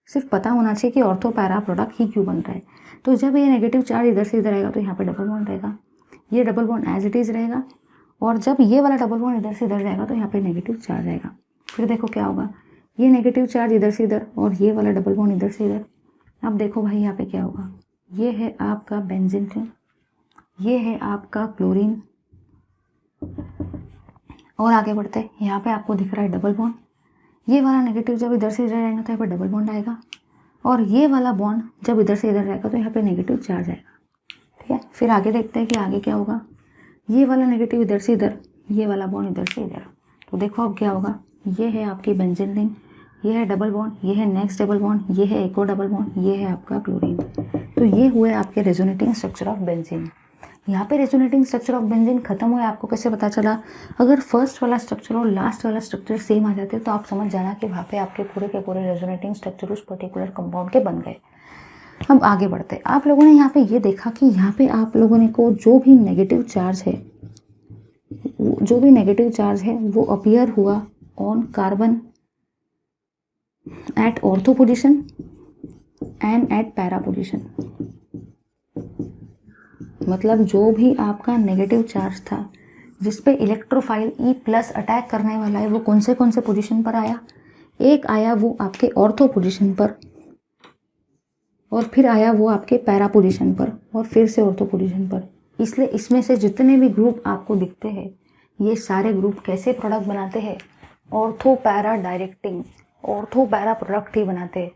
सिर्फ पता होना चाहिए कि ऑर्थो पैरा प्रोडक्ट ही क्यों बन रहा है। तो जब ये नेगेटिव चार्ज इधर से इधर आएगा तो यहाँ पे डबल बॉन्ड रहेगा। ये double bond as it is रहेगा और जब ये वाला डबल बॉन्ड इधर से इधर जाएगा तो यहाँ पे नेगेटिव चार्ज आएगा। फिर देखो क्या होगा, ये नेगेटिव चार्ज इधर से इधर और ये वाला डबल बॉन्ड इधर से इधर। अब देखो भाई यहाँ पे क्या होगा, ये है आपका बेंजीन रिंग, ये है आपका क्लोरीन, और आगे बढ़ते हैं। यहाँ पे आपको दिख रहा है डबल बॉन्ड, ये वाला नेगेटिव जब इधर से इधर जाएगा तो यहाँ पे डबल बॉन्ड आएगा, और ये वाला बॉन्ड जब इधर से इधर जाएगा तो यहाँ पे नेगेटिव चार्ज आएगा। ठीक है, फिर आगे देखते हैं कि आगे क्या होगा, ये वाला नेगेटिव इधर से इधर, ये वाला बॉन्ड इधर से इधर। तो देखो अब क्या होगा, ये है आपकी बेंजीन रिंग, ये है डबल बॉन्ड, ये है नेक्स्ट डबल बॉन्ड, ये है एक और डबल बॉन्ड, ये है आपका क्लोरीन। तो ये हुए आपके रेजोनेटिंग स्ट्रक्चर ऑफ बेंजीन। यहाँ पे रेजोनेटिंग स्ट्रक्चर ऑफ बेंजीन खत्म हुआ, आपको कैसे पता चला? अगर फर्स्ट वाला स्ट्रक्चर और लास्ट वाला स्ट्रक्चर सेम आ जाते तो आप समझ जाना कि वहाँ पे आपके पूरे के पूरे रेजोनेटिंग स्ट्रक्चर उस पर्टिकुलर कंपाउंड के बन गए। अब आगे बढ़ते, आप लोगों ने यहाँ पे ये देखा कि यहाँ पे आप लोगों ने को जो भी नेगेटिव चार्ज है वो अपीयर हुआ on carbon at ortho position and at para position. मतलब जो भी आपका नेगेटिव चार्ज था जिस पे इलेक्ट्रोफाइल E+ अटैक करने वाला है वो कौन से पोजीशन पर आया? एक आया वो आपके ऑर्थो पोजीशन पर, और फिर आया वो आपके पैरा पोजीशन पर, और फिर से ऑर्थो पोजीशन पर। इसलिए इसमें से जितने भी ग्रुप आपको दिखते हैं ये सारे ग्रुप कैसे प्रोडक्ट बनाते हैं? Ortho para directing, ortho para product ही बनाते हैं।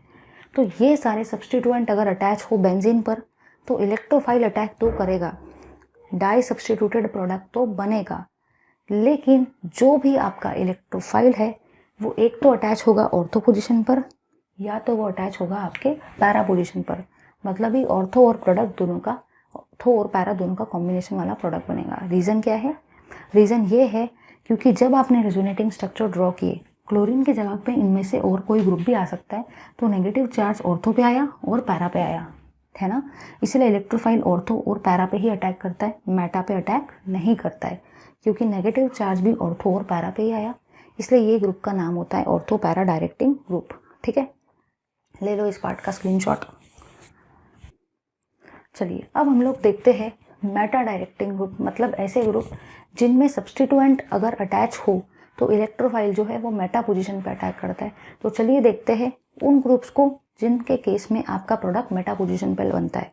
तो ये सारे सब्सटीट्यूएंट अगर अटैच हो बेंजीन पर तो इलेक्ट्रोफाइल अटैक तो करेगा, डाई सब्सटीट्यूटेड प्रोडक्ट तो बनेगा, लेकिन जो भी आपका इलेक्ट्रोफाइल है वो एक तो अटैच होगा ऑर्थो पोजीशन पर या तो वो अटैच होगा आपके पैरा पोजीशन पर। मतलब ही ऑर्थो और प्रोडक्ट दोनों का, ऑर्थो और पैरा दोनों का कॉम्बिनेशन वाला प्रोडक्ट बनेगा। रीज़न क्या है? रीज़न ये है क्योंकि जब आपने रेजोनेटिंग स्ट्रक्चर ड्रॉ किए, क्लोरीन की जगह पे इनमें से और कोई ग्रुप भी आ सकता है, तो नेगेटिव चार्ज ऑर्थो पे आया और पैरा पे आया, है ना। इसलिए इलेक्ट्रोफाइल ऑर्थो और पैरा पे ही अटैक करता है, मेटा पे अटैक नहीं करता है, क्योंकि नेगेटिव चार्ज भी ऑर्थो और पैरा पे ही आया। इसलिए ये ग्रुप का नाम होता है ऑर्थो पैरा डायरेक्टिंग ग्रुप। ठीक है, ले लो इस पार्ट का स्क्रीनशॉट। चलिए अब हम लोग देखते हैं मेटा डायरेक्टिंग ग्रुप, मतलब ऐसे ग्रुप जिनमें सब्सटीट्यूएंट अगर अटैच हो तो इलेक्ट्रोफाइल जो है वो मेटा पोजीशन पे अटैक करता है। तो चलिए देखते हैं उन ग्रुप्स को जिनके केस में आपका प्रोडक्ट मेटा पोजीशन पर बनता है।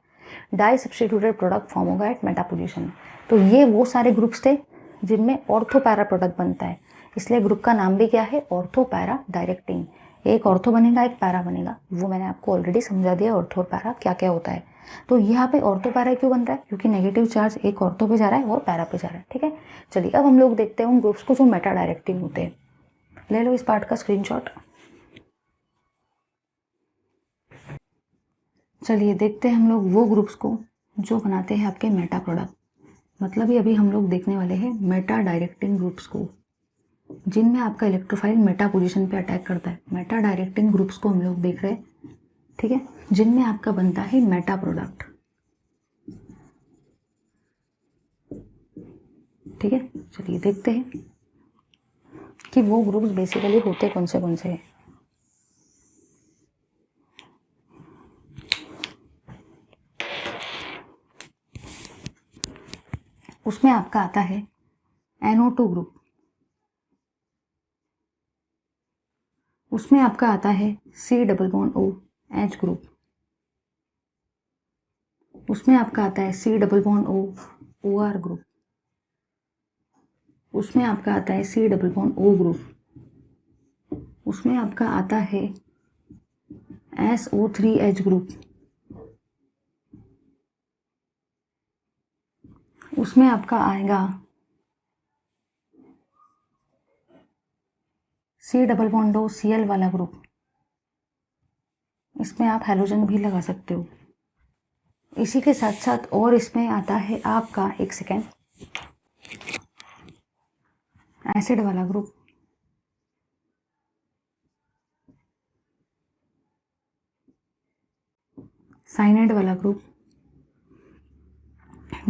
डाई सब्सटीट्यूटेड प्रोडक्ट फॉर्म होगा एट मेटा पोजीशन। तो ये वो सारे ग्रुप्स थे जिनमें ऑर्थो पैरा प्रोडक्ट बनता है, इसलिए ग्रुप का नाम भी क्या है? Ortho para directing. एक ऑर्थो बनेगा एक पैरा बनेगा, वो मैंने आपको ऑलरेडी समझा दिया ऑर्थो और पैरा क्या क्या होता है। तो यहाँ पे ऑर्थो पैरा क्यों बन रहा है? क्योंकि नेगेटिव चार्ज एक ऑर्थो पे जा रहा है और पैरा पे जा रहा है। ठीक है, चलिए अब हम लोग देखते हैं उन ग्रुप्स को जो मेटा डायरेक्टिंग होते हैं। ले लो इस पार्ट का स्क्रीनशॉट। चलिए देखते हैं हम लोग वो ग्रुप्स को जो बनाते हैं आपके मेटा प्रोडक्ट। मतलब ये अभी हम लोग देखने वाले हैं मेटा डायरेक्टिंग ग्रुप्स को, जिनमें आपका इलेक्ट्रोफाइल मेटा पोजीशन पे अटैक करता है। मेटा डायरेक्टिंग ग्रुप्स को हम लोग देख रहे हैं, ठीक है, जिनमें आपका बनता है मेटा प्रोडक्ट। ठीक है, चलिए देखते हैं कि वो ग्रुप्स बेसिकली होते कौन से हैं। उसमें आपका आता है NO2 ग्रुप, उसमें आपका आता है C++O ग्रुप, उसमें आपका आता है C++O ग्रुप, उसमें आपका आता है C++O ग्रुप, उसमें आपका आता है SO3H ग्रुप, उसमें आपका आएगा C++Cl वाला ग्रुप। इसमें आप हैलोजन भी लगा सकते हो। इसी के साथ साथ और इसमें आता है आपका, एक सेकेंड, एसिड वाला ग्रुप, साइनाइड वाला ग्रुप।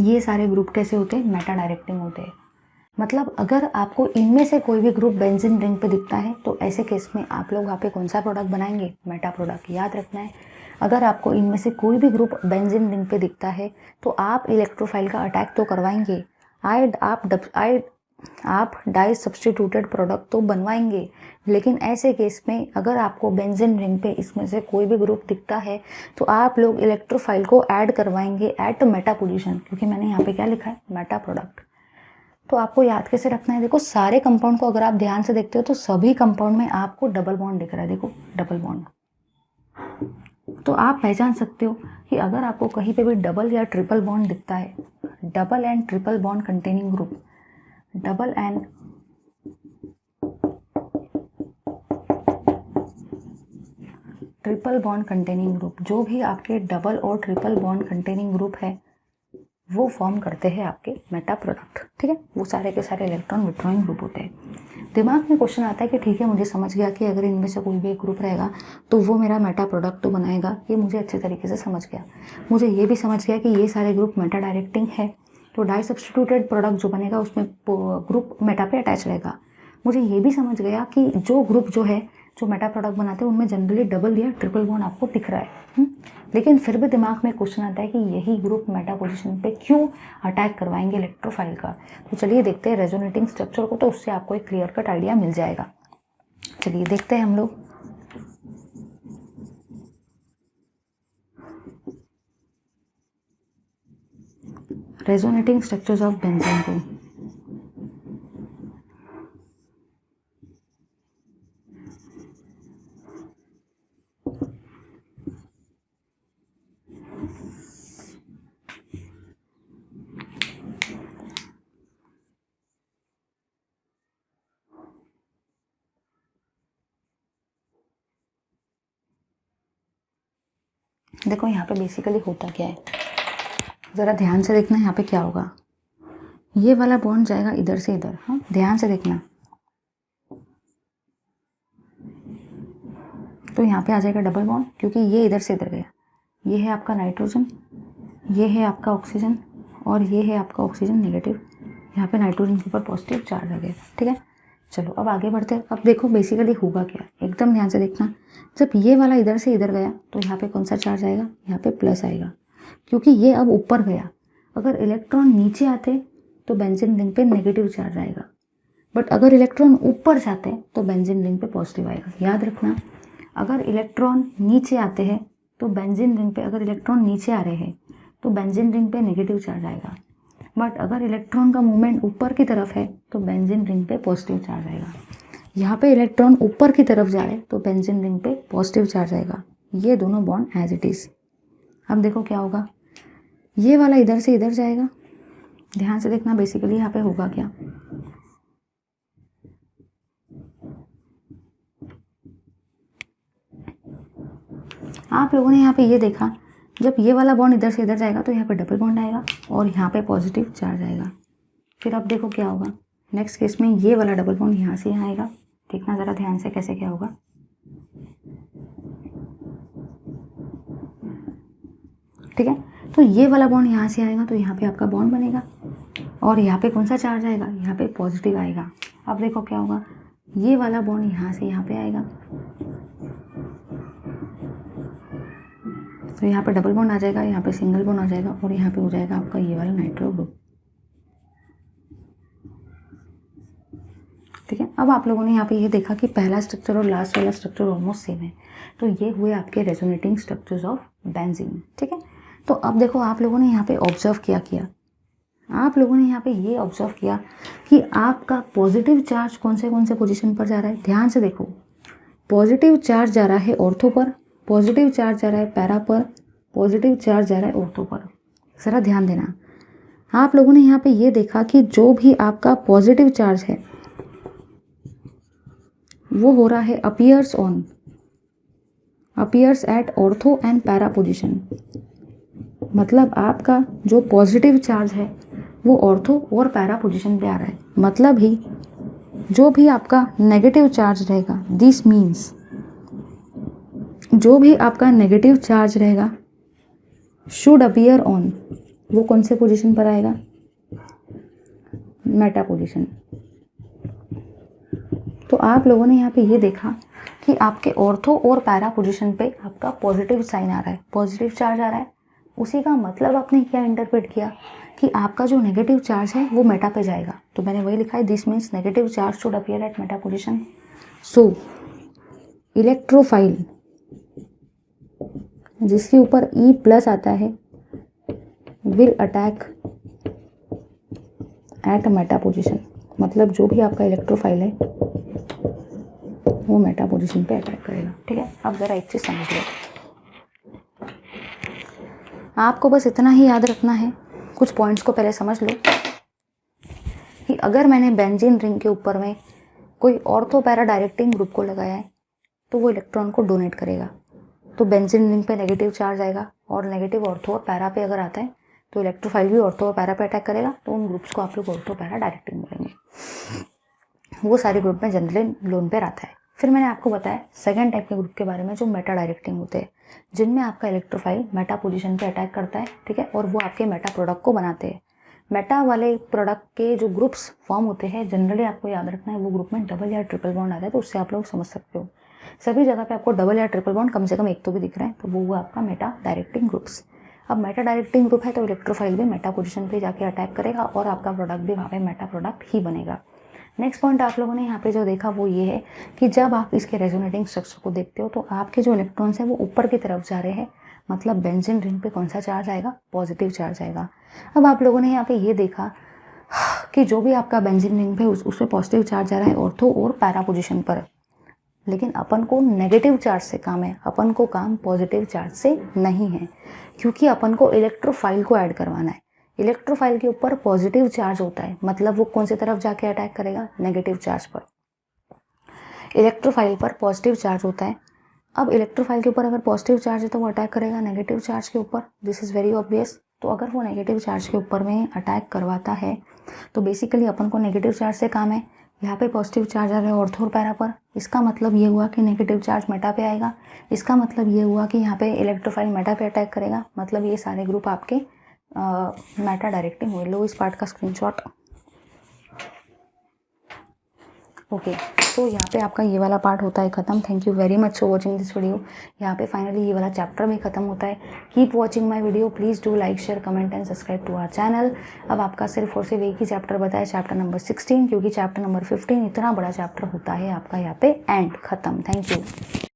ये सारे ग्रुप कैसे होते हैं? मेटा डायरेक्टिंग होते हैं। मतलब अगर आपको इनमें से कोई भी ग्रुप बेंजीन रिंग पे दिखता है तो ऐसे केस में आप लोग वहाँ पे कौन सा प्रोडक्ट बनाएंगे? Meta product. याद रखना है, अगर आपको इनमें से कोई भी ग्रुप बेंजीन रिंग पे दिखता है तो आप इलेक्ट्रोफाइल का अटैक तो करवाएंगे। आप डाई सब्स्टिट्यूटेड प्रोडक्ट तो बनवाएंगे, लेकिन ऐसे केस में अगर आपको बेंजीन रिंग पे इसमें से कोई भी ग्रुप दिखता है तो आप लोग इलेक्ट्रोफाइल को ऐड करवाएंगे एट मेटा पोजीशन, क्योंकि मैंने यहाँ पे क्या लिखा है, मेटा प्रोडक्ट। तो आपको याद कैसे रखना है, देखो सारे कंपाउंड को अगर आप ध्यान से देखते हो तो सभी कंपाउंड में आपको डबल बॉन्ड दिख रहा है, देखो डबल बॉन्ड। तो आप पहचान सकते हो कि अगर आपको कहीं पे भी डबल या ट्रिपल बॉन्ड दिखता है, double and triple bond containing group, double and triple bond containing group, जो भी आपके डबल और ट्रिपल बॉन्ड कंटेनिंग ग्रुप है वो फॉर्म करते हैं आपके मेटा प्रोडक्ट, ठीक है। वो सारे के सारे इलेक्ट्रॉन विथड्रॉइंग ग्रुप होते हैं। दिमाग में क्वेश्चन आता है कि ठीक है, मुझे समझ गया कि अगर इनमें से कोई भी एक ग्रुप रहेगा तो वो मेरा मेटा प्रोडक्ट तो बनाएगा, ये मुझे अच्छे तरीके से समझ गया। मुझे ये भी समझ गया कि ये सारे ग्रुप मेटा डायरेक्टिंग है, तो डाई सब्स्टिट्यूटेड प्रोडक्ट जो बनेगा उसमें ग्रुप मेटा पे अटैच रहेगा। मुझे ये भी समझ गया कि जो ग्रुप जो है जो मेटा प्रोडक्ट बनाते हैं उनमें जनरली डबल या ट्रिपल बॉन्ड आपको दिख रहा है। लेकिन फिर भी दिमाग में क्वेश्चन आता है कि यही ग्रुप मेटा पोजीशन पे क्यों अटैक करवाएंगे इलेक्ट्रोफाइल का। तो चलिए देखते हैं रेजोनेटिंग स्ट्रक्चर को, तो उससे आपको एक क्लियर कट आइडिया मिल जाएगा। चलिए देखते हैं हम लोग। रेजोनेटिंग स्ट्रक्चर्स ऑफ बेंजीन को देखो यहाँ पे बेसिकली होता क्या है, ज़रा ध्यान से देखना। यहाँ पे क्या होगा, ये वाला बॉन्ड जाएगा इधर से इधर, हाँ ध्यान से देखना। तो यहाँ पे आ जाएगा डबल बॉन्ड, क्योंकि ये इधर से इधर गया। ये है आपका नाइट्रोजन, ये है आपका ऑक्सीजन, और ये है आपका ऑक्सीजन नेगेटिव। यहाँ पे नाइट्रोजन के ऊपर पॉजिटिव चार्ज आ गया, ठीक है। चलो अब आगे बढ़ते हैं। अब देखो बेसिकली होगा क्या, एकदम ध्यान से देखना। जब ये वाला इधर से इधर गया तो यहाँ पे कौन सा चार्ज आएगा, यहाँ पे प्लस आएगा, क्योंकि ये अब ऊपर गया। अगर इलेक्ट्रॉन नीचे आते तो बेंजीन रिंग पे नेगेटिव चार्ज आएगा, बट अगर इलेक्ट्रॉन ऊपर जाते हैं तो बेंजीन रिंग पे पॉजिटिव आएगा। याद रखना, अगर इलेक्ट्रॉन नीचे आते हैं तो बेंजीन रिंग पे, अगर इलेक्ट्रॉन नीचे आ रहे हैं तो बेंजीन रिंग पे नेगेटिव चार्ज आएगा, बट अगर इलेक्ट्रॉन का मूवमेंट ऊपर की तरफ है तो बेंजीन रिंग पे पॉजिटिव चार्ज आएगा। यहाँ पे इलेक्ट्रॉन ऊपर की तरफ जा रहे तो बेंजीन रिंग पे पॉजिटिव चार्ज आएगा। ये दोनों बॉन्ड एज इट इज़। अब देखो क्या होगा, ये वाला इधर से इधर जाएगा। ध्यान से देखना, बेसिकली यहाँ पे होगा क्या, आप लोगों ने यहाँ पे ये देखा, जब ये वाला बॉन्ड इधर से इधर जाएगा तो यहाँ पे डबल बॉन्ड आएगा और यहाँ पे पॉजिटिव चार्ज आएगा। फिर अब देखो क्या होगा, नेक्स्ट केस में ये वाला डबल बॉन्ड यहाँ से यहाँ आएगा। देखना ज़रा ध्यान से कैसे क्या होगा, ठीक है। तो ये वाला बॉन्ड यहाँ से आएगा तो यहाँ पे आपका बॉन्ड बनेगा, और यहाँ पे कौन सा चार्ज आएगा, यहाँ पे पॉजिटिव आएगा। अब देखो क्या होगा, ये वाला बॉन्ड यहाँ से यहाँ पे आएगा तो यहाँ पे डबल बॉन्ड आ जाएगा, यहाँ पे सिंगल बॉन्ड आ जाएगा, और यहाँ पे हो जाएगा आपका ये वाला नाइट्रो ग्रुप, ठीक है। अब आप लोगों ने यहाँ पे ये देखा कि पहला स्ट्रक्चर और लास्ट वाला स्ट्रक्चर ऑलमोस्ट सेम है। तो ये हुए आपके रेजोनेटिंग स्ट्रक्चर्स ऑफ बेंजीन, ठीक है। तो अब देखो आप लोगों ने यहाँ पे ऑब्जर्व किया, आप लोगों ने यहाँ पे ये ऑब्जर्व किया कि आपका पॉजिटिव चार्ज कौन से पोजीशन पर जा रहा है। ध्यान से देखो, पॉजिटिव चार्ज जा रहा है ऑर्थो पर, पॉजिटिव चार्ज जा रहा है पैरा पर, पॉजिटिव चार्ज जा रहा है ऑर्थो पर। ज़रा ध्यान देना, आप लोगों ने यहाँ पे ये देखा कि जो भी आपका पॉजिटिव चार्ज है वो हो रहा है appears at ortho and para position. मतलब आपका जो पॉजिटिव चार्ज है वो ऑर्थो और पैरा पोजीशन पे आ रहा है। मतलब ही जो भी आपका नेगेटिव चार्ज रहेगा, दिस मीन्स जो भी आपका नेगेटिव चार्ज रहेगा शुड अपीयर ऑन, वो कौन से पोजीशन पर आएगा, मेटा पोजीशन। तो आप लोगों ने यहाँ पे ये देखा कि आपके ऑर्थो और पैरा पोजीशन पे आपका पॉजिटिव साइन आ रहा है, पॉजिटिव चार्ज आ रहा है, उसी का मतलब आपने क्या इंटरप्रेट किया कि आपका जो नेगेटिव चार्ज है वो मेटा पे जाएगा। तो मैंने वही लिखा है, this means negative charge should appear eight Meta position. So electrophile जिसके ऊपर E प्लस आता है will attack eight Meta position, मतलब जो भी आपका इलेक्ट्रोफाइल है वो मेटा पोजिशन पे अटैक करेगा। ठीक है, अब ज़रा एक चीज़ समझ लो, आपको बस इतना ही याद रखना है, कुछ पॉइंट्स को पहले समझ लो कि अगर मैंने बेंजीन रिंग के ऊपर में कोई ऑर्थो पैरा डायरेक्टिंग ग्रुप को लगाया है तो वो इलेक्ट्रॉन को डोनेट करेगा। तो बेंजीन रिंग पे नेगेटिव चार्ज आएगा और नेगेटिव ऑर्थो और पैरा पे अगर आता है तो इलेक्ट्रोफाइल भी ऑर्थो और पैरा पे अटैक करेगा। तो उन ग्रुप्स को आप लोग ऑर्थो पैरा डायरेक्टिंग बोलेंगे। वो सारे ग्रुप में जनरली लोन पेयर आता है। फिर मैंने आपको बताया सेकंड टाइप के ग्रुप के बारे में जो मेटा डायरेक्टिंग होते हैं, जिनमें आपका इलेक्ट्रोफाइल मेटा पोजीशन पे अटैक करता है। ठीक है, और वो आपके मेटा प्रोडक्ट को बनाते हैं। मेटा वाले प्रोडक्ट के जो ग्रुप्स फॉर्म होते हैं जनरली आपको याद रखना है वो ग्रुप में डबल या ट्रिपल बॉन्ड आता है। तो उससे आप लोग समझ सकते हो सभी जगह पे आपको डबल या ट्रिपल बॉन्ड कम से कम एक तो भी दिख रहा है, तो वो हुआ आपका मेटा डायरेक्टिंग ग्रुप्स। अब मेटा डायरेक्टिंग ग्रुप है तो इलेक्ट्रोफाइल भी मेटा पोजीशन पे जाके अटैक करेगा और आपका प्रोडक्ट भी वहाँ पे मेटा प्रोडक्ट ही बनेगा। नेक्स्ट पॉइंट आप लोगों ने यहाँ पे जो देखा वो ये है कि जब आप इसके रेजोनेटिंग स्ट्रक्चर को देखते हो तो आपके जो इलेक्ट्रॉन्स हैं वो ऊपर की तरफ जा रहे हैं, मतलब बेंजीन रिंग पे कौन सा चार्ज आएगा, पॉजिटिव चार्ज आएगा। अब आप लोगों ने यहाँ पे ये देखा कि जो भी आपका बेंजीन रिंग पे उस पर पॉजिटिव चार्ज आ रहा है ऑर्थो और पैरा पोजिशन पर, लेकिन अपन को नेगेटिव चार्ज से काम है, अपन को काम पॉजिटिव चार्ज से नहीं है, क्योंकि अपन को इलेक्ट्रोफाइल को ऐड करवाना है। इलेक्ट्रोफाइल के ऊपर पॉजिटिव चार्ज होता है, मतलब वो कौन सी तरफ जाके अटैक करेगा, नेगेटिव चार्ज पर। इलेक्ट्रोफाइल पर पॉजिटिव चार्ज होता है। अब इलेक्ट्रोफाइल के ऊपर अगर पॉजिटिव चार्ज है तो वो अटैक करेगा नेगेटिव चार्ज के ऊपर, दिस इज़ वेरी ऑब्वियस। तो अगर वो नेगेटिव चार्ज के ऊपर में अटैक करवाता है तो बेसिकली अपन को नेगेटिव चार्ज से काम है। यहाँ पे पॉजिटिव चार्ज आ रहा है ऑर्थो और पैरा पर, इसका मतलब ये हुआ कि नेगेटिव चार्ज मेटा पे आएगा। इसका मतलब ये हुआ कि यहाँ पे इलेक्ट्रोफाइल मेटा पे अटैक करेगा, मतलब ये सारे ग्रुप आपके मेटा डायरेक्टिंग हुए। लो इस पार्ट का स्क्रीनशॉट। ओके, तो यहाँ पे आपका ये वाला पार्ट होता है ख़त्म। Thank you very much for watching this video. यहाँ पे फाइनली ये वाला चैप्टर भी ख़त्म होता है। Keep watching my video, please do like share comment and subscribe to our channel. अब आपका सिर्फ और सिर्फ एक ही चैप्टर बताया, चैप्टर नंबर 16, क्योंकि चैप्टर नंबर 15 इतना बड़ा चैप्टर होता है आपका यहाँ पे एंड ख़त्म। Thank you.